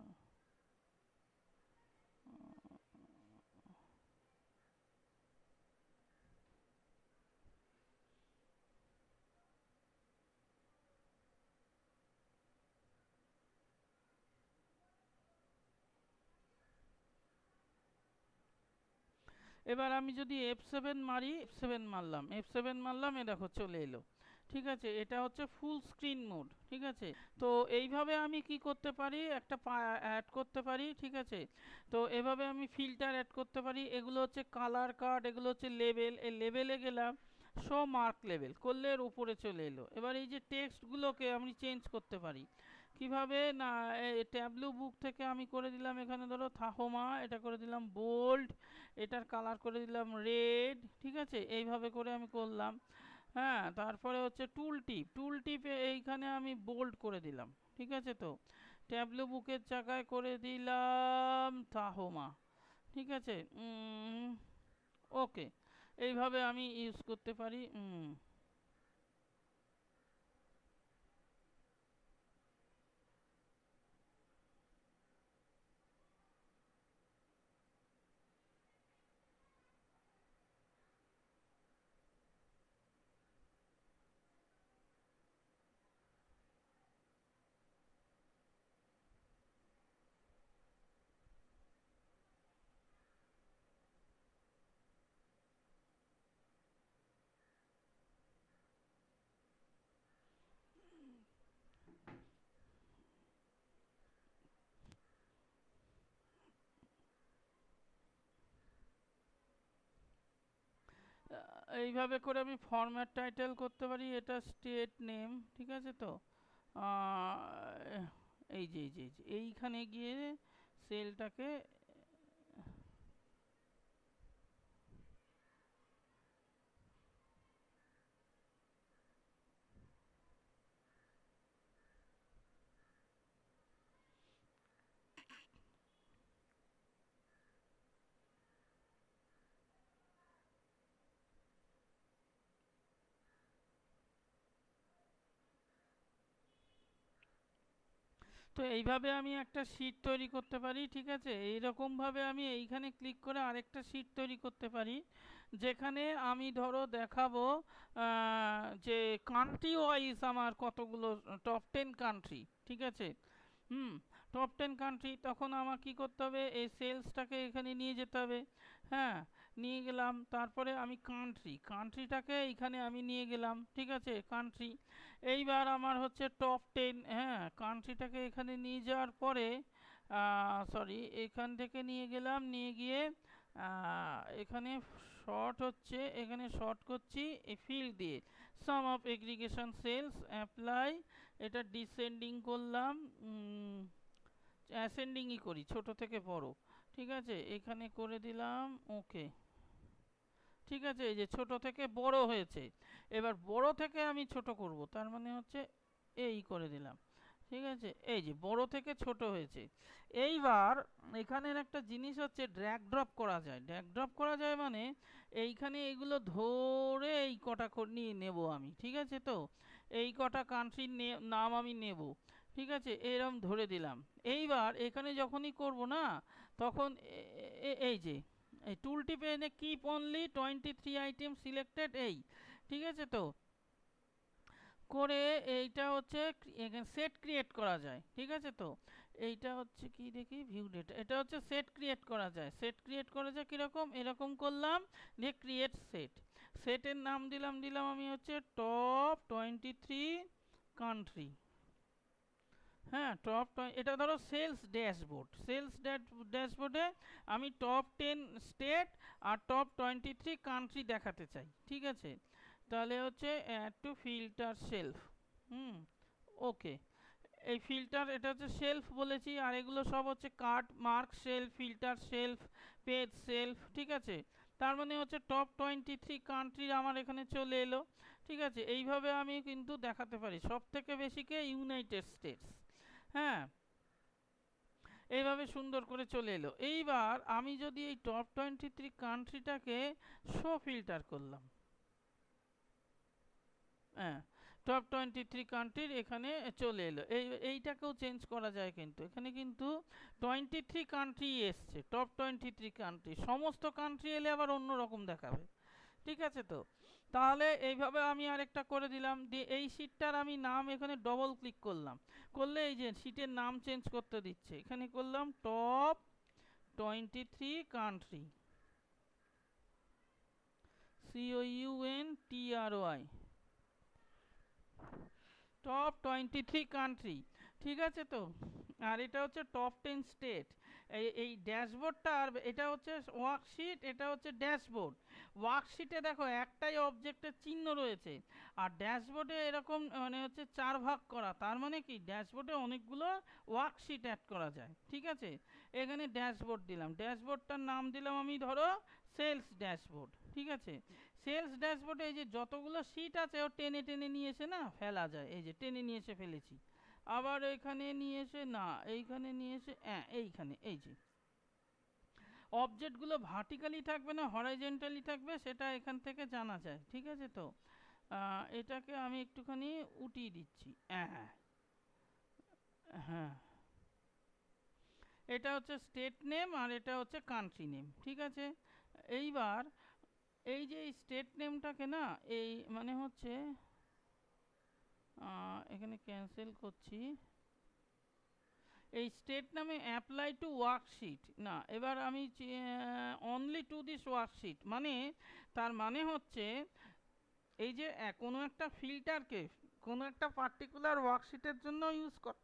এবার আমি যদি F7 মারি, F7 মারলাম, F7 মারলাম, এ দেখো চলে এলো, ঠিক আছে। এটা হচ্ছে ফুল স্ক্রিন মোড, ঠিক আছে। তো এইভাবে আমি কি করতে পারি, একটা অ্যাড করতে পারি, ঠিক আছে। তো এভাবে আমি ফিল্টার অ্যাড করতে পারি। এগুলো হচ্ছে কালার কার্ড, এগুলো হচ্ছে লেবেল, এই লেবেলে গেলাম, শো মার্ক লেবেল করলে এর উপরে চলে এলো। এবার এই যে টেক্সটগুলোকে আমি চেঞ্জ করতে পারি, কিভাবে না, ট্যাবলু বুক থেকে আমি করে দিলাম এখানে ধরো থাহোমা, এটা করে দিলাম বোল্ড, এটার কালার করে দিলাম রেড, ঠিক আছে, এইভাবে করে আমি করলাম। হ্যাঁ, তারপরে হচ্ছে টুল টিপ, টুল টিপে এইখানে আমি বোল্ড করে দিলাম, ঠিক আছে। তো ট্যাবলু বুকের জায়গায় করে দিলাম থাহোমা, ঠিক আছে। ওকে, এইভাবে আমি ইউজ করতে পারি। এইভাবে করে আমি ফরম্যাট টাইটেল করতে পারি, এটা স্টেট নেম, ঠিক আছে। তো এই যে এইখানে গিয়ে সেলটাকে, তো এইভাবে আমি একটা শীট তৈরি করতে পারি, ঠিক আছে। এইরকমভাবে আমি এইখানে ক্লিক করে আরেকটা শীট তৈরি করতে পারি, যেখানে আমি ধরো দেখাবো যে কান্ট্রি ওয়াইজ আমার কতগুলো টপ 10 কান্ট্রি, ঠিক আছে। টপ 10 কান্ট্রি, তখন আমার কি করতে হবে, এই সেলসটাকে এখানে নিয়ে যেতে হবে। হ্যাঁ, নিয়ে গেলাম, তারপরে আমি কান্ট্রিটাকে এইখানে আমি নিয়ে গেলাম, ঠিক আছে, কান্ট্রি। এইবার আমার হচ্ছে টপ 10, হ্যাঁ, কান্ট্রিটাকে এখানে নিয়ে যাওয়ার পরে সরি, এখান থেকে নিয়ে গেলাম, নিয়ে গিয়ে এখানে শর্ট হচ্ছে, এখানে শর্ট করছি এই ফিল্ড দিয়ে, সাম অফ এগ্রিগেশন সেলস, অ্যাপ্লাই, এটা ডিসেন্ডিং করলাম, অ্যাসেন্ডিংই করি, ছোট থেকে বড়, ঠিক আছে, এখানে করে দিলাম ওকে, ঠিক আছে। এই যে ছোট থেকে বড় হয়েছে, এবার বড় থেকে আমি ছোট করব, তার মানে হচ্ছে এই করে দিলাম, ঠিক আছে। এই যে বড় থেকে ছোট হয়েছে। এইবার এখানের একটা জিনিস হচ্ছে ড্র্যাগ ড্রপ করা যায়, ড্র্যাগ ড্রপ করা যায় মানে এইখানে এগুলো ধরে এই কটা নিয়ে নেব আমি, ঠিক আছে। তো এই কটা কান্ট্রির নাম আমি নেব, ঠিক আছে, এরম ধরে দিলাম। এইবার এখানে যখনই করব না, তখন এই যে এই টুল টিপে এনে কিপ অনলি 23 আইটেম সিলেক্টেড, এই, ঠিক আছে। তো করে এইটা হচ্ছে এখানে সেট ক্রিয়েট করা যায়, ঠিক আছে। তো এইটা হচ্ছে কি দেখি, ভিউ ডেটা, এটা হচ্ছে সেট ক্রিয়েট করা যায়, সেট ক্রিয়েট করা যায় কীরকম, এরকম করলাম, দিয়ে ক্রিয়েট সেট, সেটের নাম দিলাম আমি হচ্ছে টপ 23 কান্ট্রি। হ্যাঁ, এটা ধরো সেলস ড্যাশবোর্ড, সেলস ড্যাশবোর্ডে আমি টপ 10 স্টেট আর টপ 23 কান্ট্রি দেখাতে চাই, ঠিক আছে। তাহলে হচ্ছে অ্যাড টু ফিল্টার সেলফ, ওকে। এই ফিল্টার, এটা হচ্ছে সেলফ বলেছি, আর এগুলো সব হচ্ছে cart, mark self, filter self, page self, ঠিক আছে। তার মানে হচ্ছে টপ 23 কান্ট্রির আমার এখানে চলে এলো, ঠিক আছে। এইভাবে আমি কিন্তু দেখাতে পারি, সব থেকে বেশি কে, ইউনাইটেড স্টেটস। হ্যাঁ, এইভাবে সুন্দর করে চলে এলো। এইবার আমি যদি এই টপ 23 কান্ট্রিটাকে শো ফিল্টার করলাম, হ্যাঁ, টপ 23 কান্ট্রির এখানে চলে এলো, এইটাকেও চেঞ্জ করা যায়, কিন্তু এখানে কিন্তু 23 কান্ট্রি এসছে, টপ 23 কান্ট্রি, সমস্ত কান্ট্রি এলে আবার অন্য রকম দেখাবে, ঠিক আছে। তো তাহলে এইভাবে আমি আরেকটা করে দিলাম, দিয়ে এই শিটটার আমি নাম এখানে ডবল ক্লিক করলাম, করলে এই যে শিটের নাম চেঞ্জ করতে দিচ্ছে, এখানে করলাম top 23 country, COUNTRY, top 23 country, ঠিক আছে। তো আর এটা হচ্ছে টপ 10 স্টেট, এই ড্যাশবোর্ডটা, আর এটা হচ্ছে ওয়ার্কশিট, এটা হচ্ছে ড্যাশবোর্ড। ওয়ার্কশিটে দেখো একটাই অবজেক্টের চিহ্ন রয়েছে, আর ড্যাশবোর্ডে এরকম মানে হচ্ছে 4 ভাগ করা, তার মানে কি ড্যাশবোর্ডে অনেকগুলো ওয়ার্কশিট অ্যাড করা যায়। ঠিক আছে, এখানে ড্যাশবোর্ড দিলাম, ড্যাশবোর্ডটার নাম দিলাম আমি ধরো সেলস ড্যাশবোর্ড। ঠিক আছে, সেলস ড্যাশবোর্ডে এই যে যতগুলো শিট আছে ও টেনে টেনে নিয়ে এসে না ফেলা যায়, এই যে টেনে নিয়ে এসে ফেলেছি। আবার এখানে নিয়ে এসে না, এইখানে নিয়ে এসে এইখানে এই যে অবজেক্টগুলো ভার্টিক্যালি থাকবে না হরাইজন্টালি থাকবে সেটা এখান থেকে জানা যায়। ঠিক আছে, তো এটাকে আমি একটুখানি উঠিয়ে দিচ্ছি। হ্যাঁ, হ্যাঁ, এটা হচ্ছে স্টেট নেম আর এটা হচ্ছে কান্ট্রি নেম। ঠিক আছে, এইবার এই যে স্টেট নেমটাকে না এই মানে হচ্ছে এখানে ক্যান্সেল করছি, এই স্টেট নামে অ্যাপ্লাই টু ওয়ার্কশিট না, এবার আমি অনলি টু দিস ওয়ার্কশিট, মানে তার মানে হচ্ছে এই যে কোনো একটা ফিল্টারকে কোনো একটা পার্টিকুলার ওয়ার্কশিটের জন্য ইউজ করা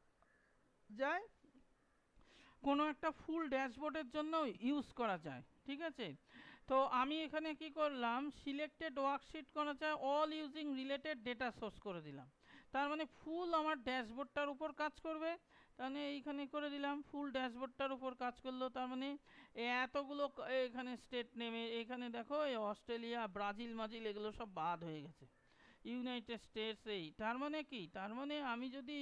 যায়, কোনো একটা ফুল ড্যাশবোর্ডের জন্য ইউজ করা যায়। ঠিক আছে, তো আমি এখানে কি করলাম, সিলেক্টেড ওয়ার্কশিট করা যায় all using related data source করে দিলাম, তার মানে ফুল আমার ড্যাশবোর্ডটার উপর কাজ করবে। তাহলে এইখানে করে দিলাম ফুল ড্যাশবোর্ডটার উপর কাজ করলো, তার মানে এতগুলো এখানে স্টেট নেমে এখানে দেখো এই অস্ট্রেলিয়া ব্রাজিল মাজিল এগুলো সব বাদ হয়ে গেছে, ইউনাইটেড স্টেটস, এই তার মানে কি, তার মানে আমি যদি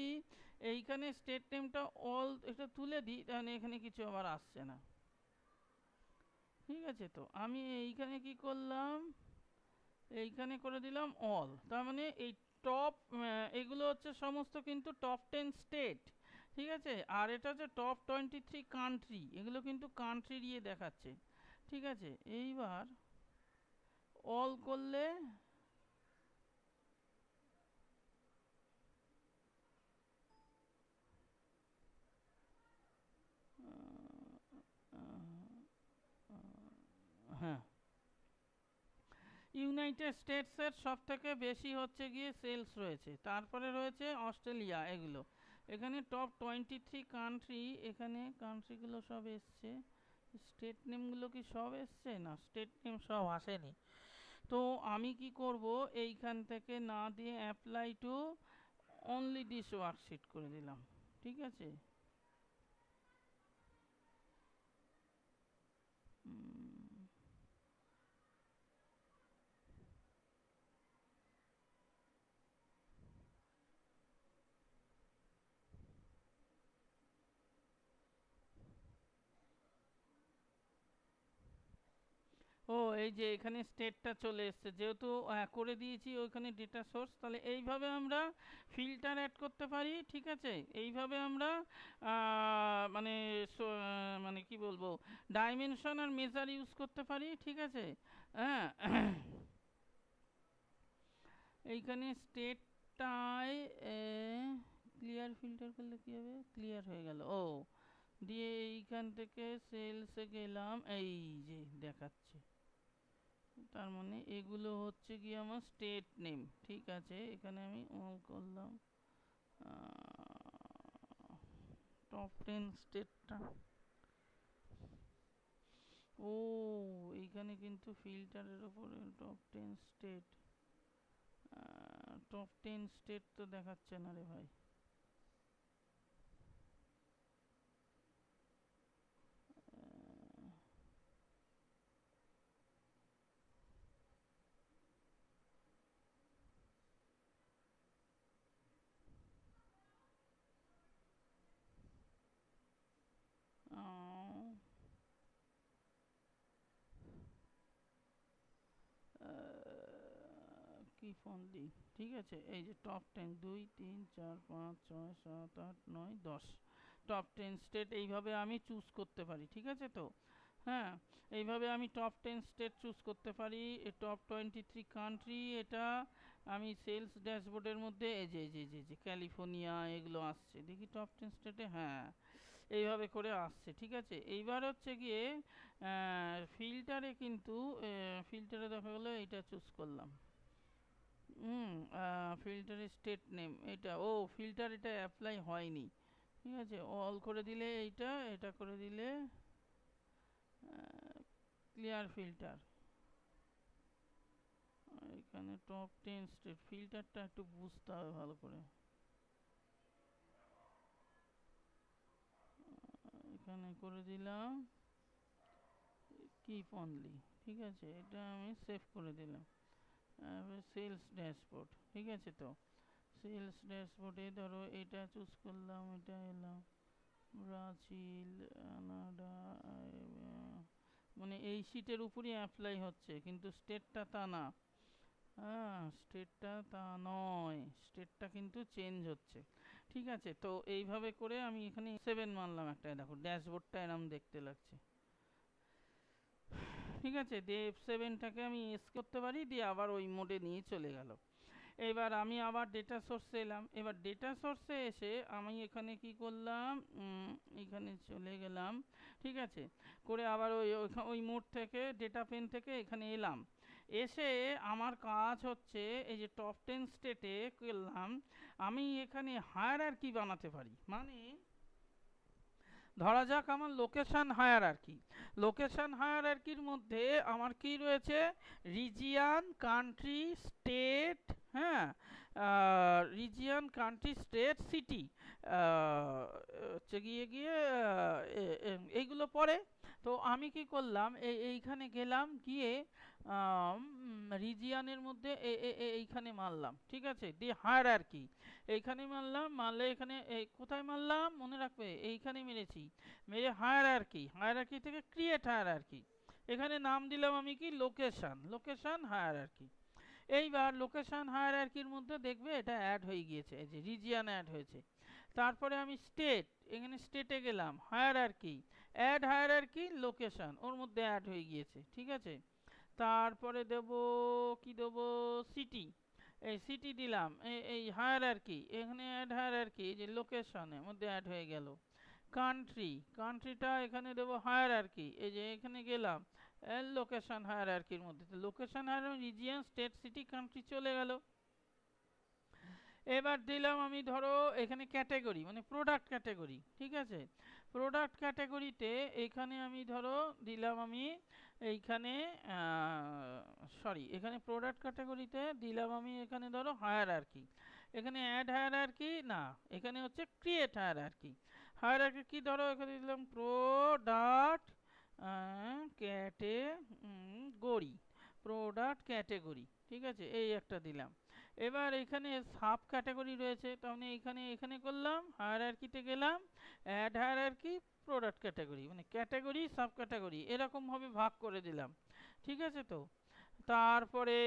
এইখানে স্টেট নেমটা অল এটা তুলে দিই তাহলে এখানে কিছু আবার আসছে না। ঠিক আছে, তো আমি এইখানে কি করলাম, এইখানে করে দিলাম অল, তার মানে এই টপ এগুলো হচ্ছে সমস্ত কিন্তু টপ 10 স্টেট। ঠিক আছে, আর এটা হচ্ছে টপ 23 কান্ট্রি, এগুলো কিন্তু কান্ট্রি দিয়ে দেখাচ্ছে। ঠিক আছে, এইবার অল করলে হ্যাঁ, ইউনাইটেড স্টেটসের সব থেকে বেশি হচ্ছে গিয়ে সেলস রয়েছে, তারপরে রয়েছে অস্ট্রেলিয়া, এগুলো এখানে টপ 23 কান্ট্রি, এখানে কান্ট্রিগুলো সব এসছে, স্টেট নেমগুলো কি সব এসছে না, স্টেট নেম সব আসেনি। তো আমি কি করব, এইখান থেকে না দিয়ে apply to only this worksheet করে দিলাম। ঠিক আছে, ও এই যে এখানে স্টেটটা চলে এসছে, যেহেতু করে দিয়েছি ওইখানে ডেটা সোর্স, তাহলে এইভাবে আমরা ফিল্টার অ্যাড করতে পারি। ঠিক আছে, এইভাবে আমরা মানে মানে কি বলবো ডাইমেনশন আর মেজার ইউজ করতে পারি। ঠিক আছে, হ্যাঁ, এইখানে স্টেটটায় ক্লিয়ার ফিল্টার করলে কী হবে, ক্লিয়ার হয়ে গেল। ও দিয়ে এইখান থেকে সেলসে গেলাম, এই যে দেখাচ্ছে, তার মানে এগুলো হচ্ছে কি আমার স্টেট নেম। ঠিক আছে, এখানে আমি অল করলাম টপ 10 স্টেটটা। ও এইখানে কিন্তু ফিল্টারের উপরে টপ 10 স্টেট, টপ 10 স্টেট তো দেখাচ্ছে না রে ভাই। কি ফোন দিই, ঠিক আছে, এই যে টপ 10 2 3 4 5 6 7 8 9 10 টপ 10 স্টেট এইভাবে আমি চুজ করতে পারি। ঠিক আছে, তো হ্যাঁ, এইভাবে আমি টপ 10 স্টেট চুজ করতে পারি। টপ 23 কান্ট্রি, এটা আমি সেলস ড্যাশবোর্ডের মধ্যে এই যে ক্যালিফোর্নিয়া এগুলো আসছে, দেখি টপ 10 স্টেটে, হ্যাঁ এইভাবে করে আসছে। ঠিক আছে, এইবার হচ্ছে গিয়ে ফিল্টারে কিন্তু ফিল্টারে দেখা গেলো এইটা চুজ করলাম, ফিল্টারের স্টেট নেম এটা, ও ফিল্টার এটা অ্যাপ্লাই হয়নি। ঠিক আছে, অল করে দিলে এইটা, এটা করে দিলে ক্লিয়ার ফিল্টার, টপ 10 স্টেট ফিল্টারটা একটু বুঝতে হবে ভালো করে। এখানে করে দিলাম কিপ অনলি, ঠিক আছে, এটা আমি সেভ করে দিলাম। সেলস ড্যাশবোর্ড, ঠিক আছে, তো সেলস ড্যাশবোর্ডে ধরো এটা চুজ করলাম, এটা এলাম ব্রাজিল, কানাডা, মানে এই শীটের উপরই অ্যাপ্লাই হচ্ছে, কিন্তু স্টেটটা তা না। হ্যাঁ, স্টেটটা তা নয়, স্টেটটা কিন্তু চেঞ্জ হচ্ছে। ঠিক আছে, তো এইভাবে করে আমি এখানে 7 মানলাম একটা, দেখো ড্যাশবোর্ডটা এরম দেখতে লাগছে। ঠিক আছে, দিয়ে F7টাকে আমি এস করতে পারি, দিয়ে আবার ওই মোডে নিয়ে চলে গেল। এবার আমি আবার ডেটা সোর্সে এলাম। এবার ডেটা সোর্সে এসে আমি এখানে কি করলাম, এখানে চলে গেলাম, ঠিক আছে, করে আবার ওই মোড থেকে ডেটা পেন থেকে এখানে এলাম। এসে আমার কাজ হচ্ছে এই যে টপ 10 স্টেটে করলাম, আমি এখানে হায়ারার্কি বানাতে পারি। মানে ধরা যাক আমার লোকেশন হায়ারার্কি, লোকেশন হায়ারার্কির মধ্যে আমার কি রয়েছে, রিজিয়ন, কান্ট্রি, স্টেট, হ্যাঁ, রিজিয়ন, কান্ট্রি, স্টেট, সিটি, হচ্ছে গিয়ে গিয়ে এইগুলো পড়ে। তো আমি কি করলাম, এইখানে গেলাম, গিয়ে রিজিয়নের মধ্যে এইখানে মারলাম, ঠিক আছে, দিয়ে হায়ারার্কি এইখানে মারলাম, মারলে এখানে কোথায় মারলাম মনে রাখবে, এইখানে মেরেছি, মেরে হায়ারার্কি, হায়ারার্কি থেকে ক্রিয়েট হায়ারার্কি, এখানে নাম দিলাম আমি কি, লোকেশন, লোকেশন হায়ারার্কি। এইবার লোকেশন হায়ারার্কির মধ্যে দেখবে এটা অ্যাড হয়ে গিয়েছে, এই যে রিজিয়ন অ্যাড হয়েছে। তারপরে আমি স্টেট, এখানে স্টেটে গেলাম, হায়ারার্কি, অ্যাড হায়ারার্কি, লোকেশন, ওর মধ্যে অ্যাড হয়ে গিয়েছে, ঠিক আছে। তারপরে দেব কি দেব, সিটি, এই সিটি দিলাম, এই হায়ারার্কি, এখানে অ্যাড হায়ারার্কি, এই যে লোকেশনের মধ্যে অ্যাড হয়ে গেল। কান্ট্রি, কান্ট্রিটা এখানে দেব হায়ারার্কি, এই যে এখানে গেলাম লোকেশন হায়ারার্কির মধ্যে, তো location hierarchy, region, state, city, country চলে গেল। এবার দিলাম আমি ধরো এখানে ক্যাটাগরি, মানে প্রোডাক্ট ক্যাটাগরি, ঠিক আছে, প্রোডাক্ট ক্যাটাগরিতে এখানে আমি ধরো দিলাম আমি এইখানে সরি, এখানে প্রোডাক্ট ক্যাটাগরিতে দিলাম আমি এখানে ধরো হায়ারার্কি, এখানে অ্যাড হায়ারার্কি না, এখানে হচ্ছে ক্রিয়েট হায়ারার্কি। হায়ারার্কি কি ধরো এখানে দিলাম প্রোডাক্ট ক্যাটেগরি, প্রোডাক্ট ক্যাটেগরি, ঠিক আছে, এই একটা দিলাম। এবার এখানে সাব ক্যাটাগরি রয়েছে, তাহলে এখানে এখানে করলাম, হায়ারার্কিতে গেলাম, অ্যাড হায়ারার্কি, প্রোডাক্ট ক্যাটাগরি, মানে ক্যাটাগরি সাব ক্যাটাগরি এরকমভাবে ভাগ করে দিলাম, ঠিক আছে। তো তারপরে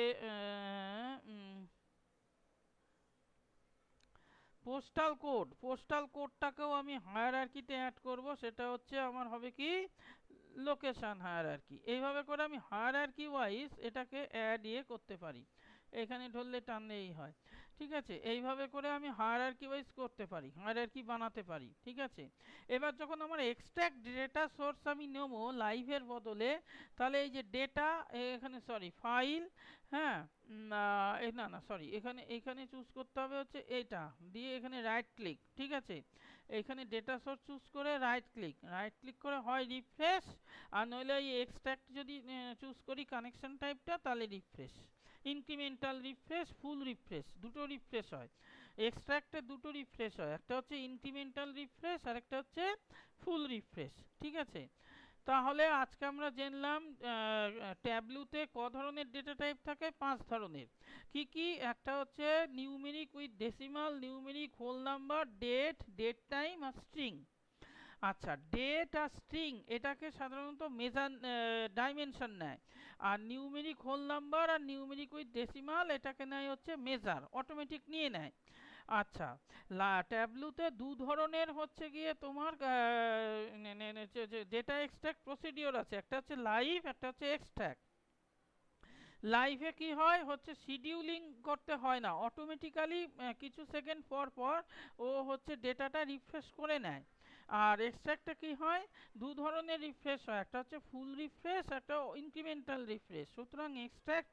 পোস্টাল কোড, পোস্টাল কোডটাকেও আমি হায়ারার্কিতে অ্যাড করব, সেটা হচ্ছে আমার হবে কি, লোকেশন হায়ারার্কি। এইভাবে করে আমি হায়ারার্কি ওয়াইজ এটাকে অ্যাড করতে পারি, এখানে ধরলে টানলেই হয়, ঠিক আছে। এইভাবে করে আমি হায়ারার্কি ওয়াইজ করতে পারি, হায়ারার্কি বানাতে পারি, ঠিক আছে। এবার যখন আমার এক্সট্রাক্ট ডেটা সোর্স আমি নেব লাইভের বদলে, তাহলে এই যে ডেটা, এখানে সরি ফাইল, হ্যাঁ, না না সরি, এখানে এখানে চুজ করতে হবে হচ্ছে এইটা, দিয়ে এখানে রাইট ক্লিক, ঠিক আছে, এখানে ডেটা সোর্স চুজ করে রাইট ক্লিক করে হয় রিফ্রেশ, আর নইলে এই এক্সট্রাক্ট যদি চুজ করি কানেকশন টাইপটা, তাহলে রিফ্রেশ, ইনক্রিমেন্টাল রিফ্রেশ, ফুল রিফ্রেশ, দুটো রিফ্রেশ হয়, এক্সট্রাক্টে দুটো রিফ্রেশ হয়, একটা হচ্ছে ইনক্রিমেন্টাল রিফ্রেশ আর একটা হচ্ছে ফুল রিফ্রেশ, ঠিক আছে। তাহলে আজকে আমরা জানলাম ট্যাবলুতে ক ধরনের ডেটা টাইপ থাকে, 5 ধরনের। কি কি, একটা হচ্ছে numeric with decimal, numeric whole number, date time আর স্ট্রিং। আচ্ছা, ডেট আর স্ট্রিং এটাকে সাধারণত মেজার ডাইমেনশন নেয়, আর নিউমেরিক হোল নাম্বার আর নিউমেরিক উইথ ডেসিমাল এটাকে নেয় হচ্ছে মেজার, অটোমেটিক নিয়ে নেয়। আচ্ছা, ট্যাবলুতে দু ধরনের হচ্ছে গিয়ে তোমার ডেটা এক্সট্রাক্ট প্রসিডিওর আছে, একটা হচ্ছে লাইভ, একটা হচ্ছে এক্সট্রাক্ট। লাইভে কি হয় হচ্ছে শিডিউলিং করতে হয় না, অটোমেটিক্যালি কিছু সেকেন্ড পর পর ও হচ্ছে ডেটাটা রিফ্রেশ করে নেয়। আর এক্সট্রাক্টে কি হয়, দু ধরনের রিফ্রেশ হয়, একটা হচ্ছে ফুল রিফ্রেশ, একটা ইনক্রিমেন্টাল রিফ্রেশ। সুতরাং এক্সট্রাক্ট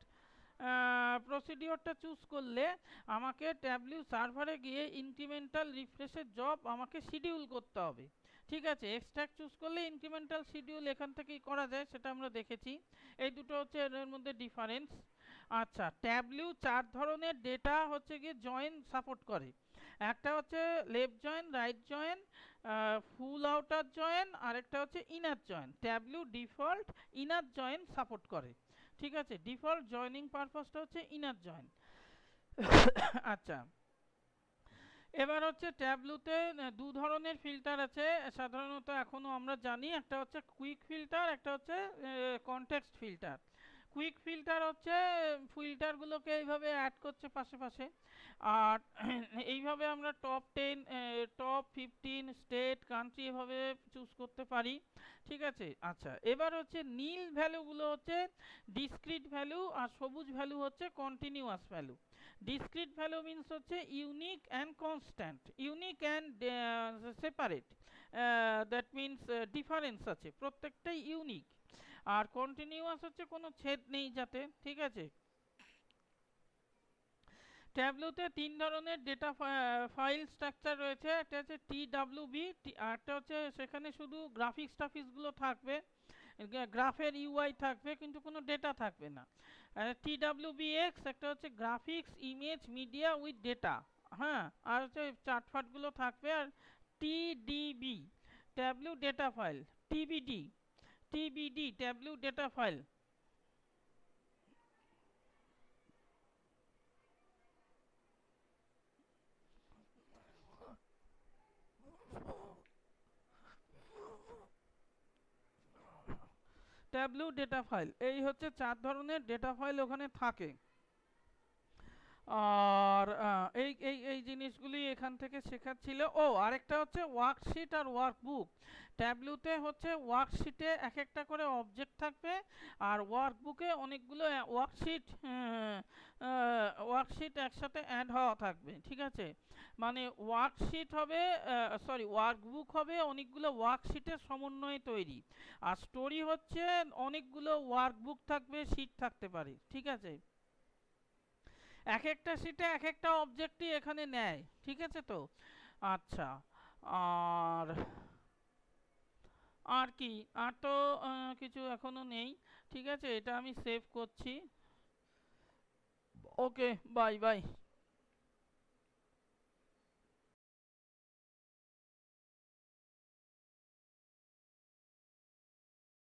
প্রসিডিওরটা চুজ করলে আমাকে ট্যাবলিউ সার্ভারে গিয়ে ইনক্রিমেন্টাল রিফ্রেশের জব আমাকে শিডিউল করতে হবে, ঠিক আছে। এক্সট্রাক্ট চুজ করলে ইনক্রিমেন্টাল শিডিউল এখান থেকেই করা যায়, সেটা আমরা দেখেছি। এই দুটো হচ্ছে এর মধ্যে ডিফারেন্স। আচ্ছা, ট্যাবলিউ চার ধরনের ডেটা হচ্ছে গিয়ে জয়েন সাপোর্ট করে। একটা হচ্ছে left join, right join, full outer join, আরেকটা হচ্ছে inner join. Tableau default inner join support করে। ঠিক আছে, ডিফল্ট জয়েনিং পারপাসটা হচ্ছে ইনার জয়েন। আচ্ছা, এবার হচ্ছে ট্যাবলুতে দু ধরনের ফিল্টার আছে সাধারণত এখনো আমরা জানি, একটা হচ্ছে কুইক ফিল্টার, একটা হচ্ছে কনটেক্সট ফিল্টার। কুইক ফিল্টার হচ্ছে ফিল্টারগুলোকে এইভাবে অ্যাড করছে পাশে পাশে, আর এইভাবে আমরা টপ 10, টপ 15 স্টেট কান্ট্রি এভাবে চুজ করতে পারি। ঠিক আছে, আচ্ছা এবার হচ্ছে নীল ভ্যালুগুলো হচ্ছে ডিসক্রিট ভ্যালু, আর সবুজ ভ্যালু হচ্ছে continuous value. Discrete value means হচ্ছে unique and constant, unique and separate, that means difference আছে, প্রত্যেকটাই ইউনিক। আর কন্টিনিউয়াস হচ্ছে কোনো ছেদ নেই যাতে। ঠিক আছে, ট্যাবলুতে তিন ধরনের ডেটা ফাইল স্ট্রাকচার রয়েছে। একটা হচ্ছে টিডাব্লিউবি, আরটা হচ্ছে সেখানে শুধু গ্রাফিক্স টাফিক্সগুলো থাকবে, গ্রাফের ইউআই থাকবে কিন্তু কোনো ডেটা থাকবে না। টিডাব্লিউবিএক্স একটা হচ্ছে graphics image media with data, হ্যাঁ, আর হচ্ছে চার্টফাটগুলো থাকবে। আর TDB Tableau data file, TBD TBD Tableau data file. Tableau data file, এই হচ্ছে চার ধরনের ডেটা ফাইল ওখানে থাকে। আর এই এই এই জিনিসগুলি এখান থেকে শেখাচ্ছিল। ও আরেকটা হচ্ছে ওয়ার্কশিট আর ওয়ার্কবুক। ট্যাবলুতে হচ্ছে ওয়ার্কশিটে এক একটা করে অবজেক্ট থাকবে, আর ওয়ার্কবুকে অনেকগুলো ওয়ার্কশিট একসাথে অ্যাড হওয়া থাকবে। ঠিক আছে, মানে ওয়ার্কশিট হবে, সরি ওয়ার্কবুক হবে অনেকগুলো ওয়ার্কশিটের সমন্বয়ে তৈরি, আর স্টোরি হচ্ছে অনেকগুলো ওয়ার্কবুক থাকবে, শিট থাকতে পারে। ঠিক আছে, এক একটা শিটে এক একটা অবজেক্টই এখানে নেয়। ঠিক আছে তো, আচ্ছা, আর আর কি, আর তো কিছু এখনো নেই। ঠিক আছে, এটা আমি সেভ করছি। ওকে, বাই বাই।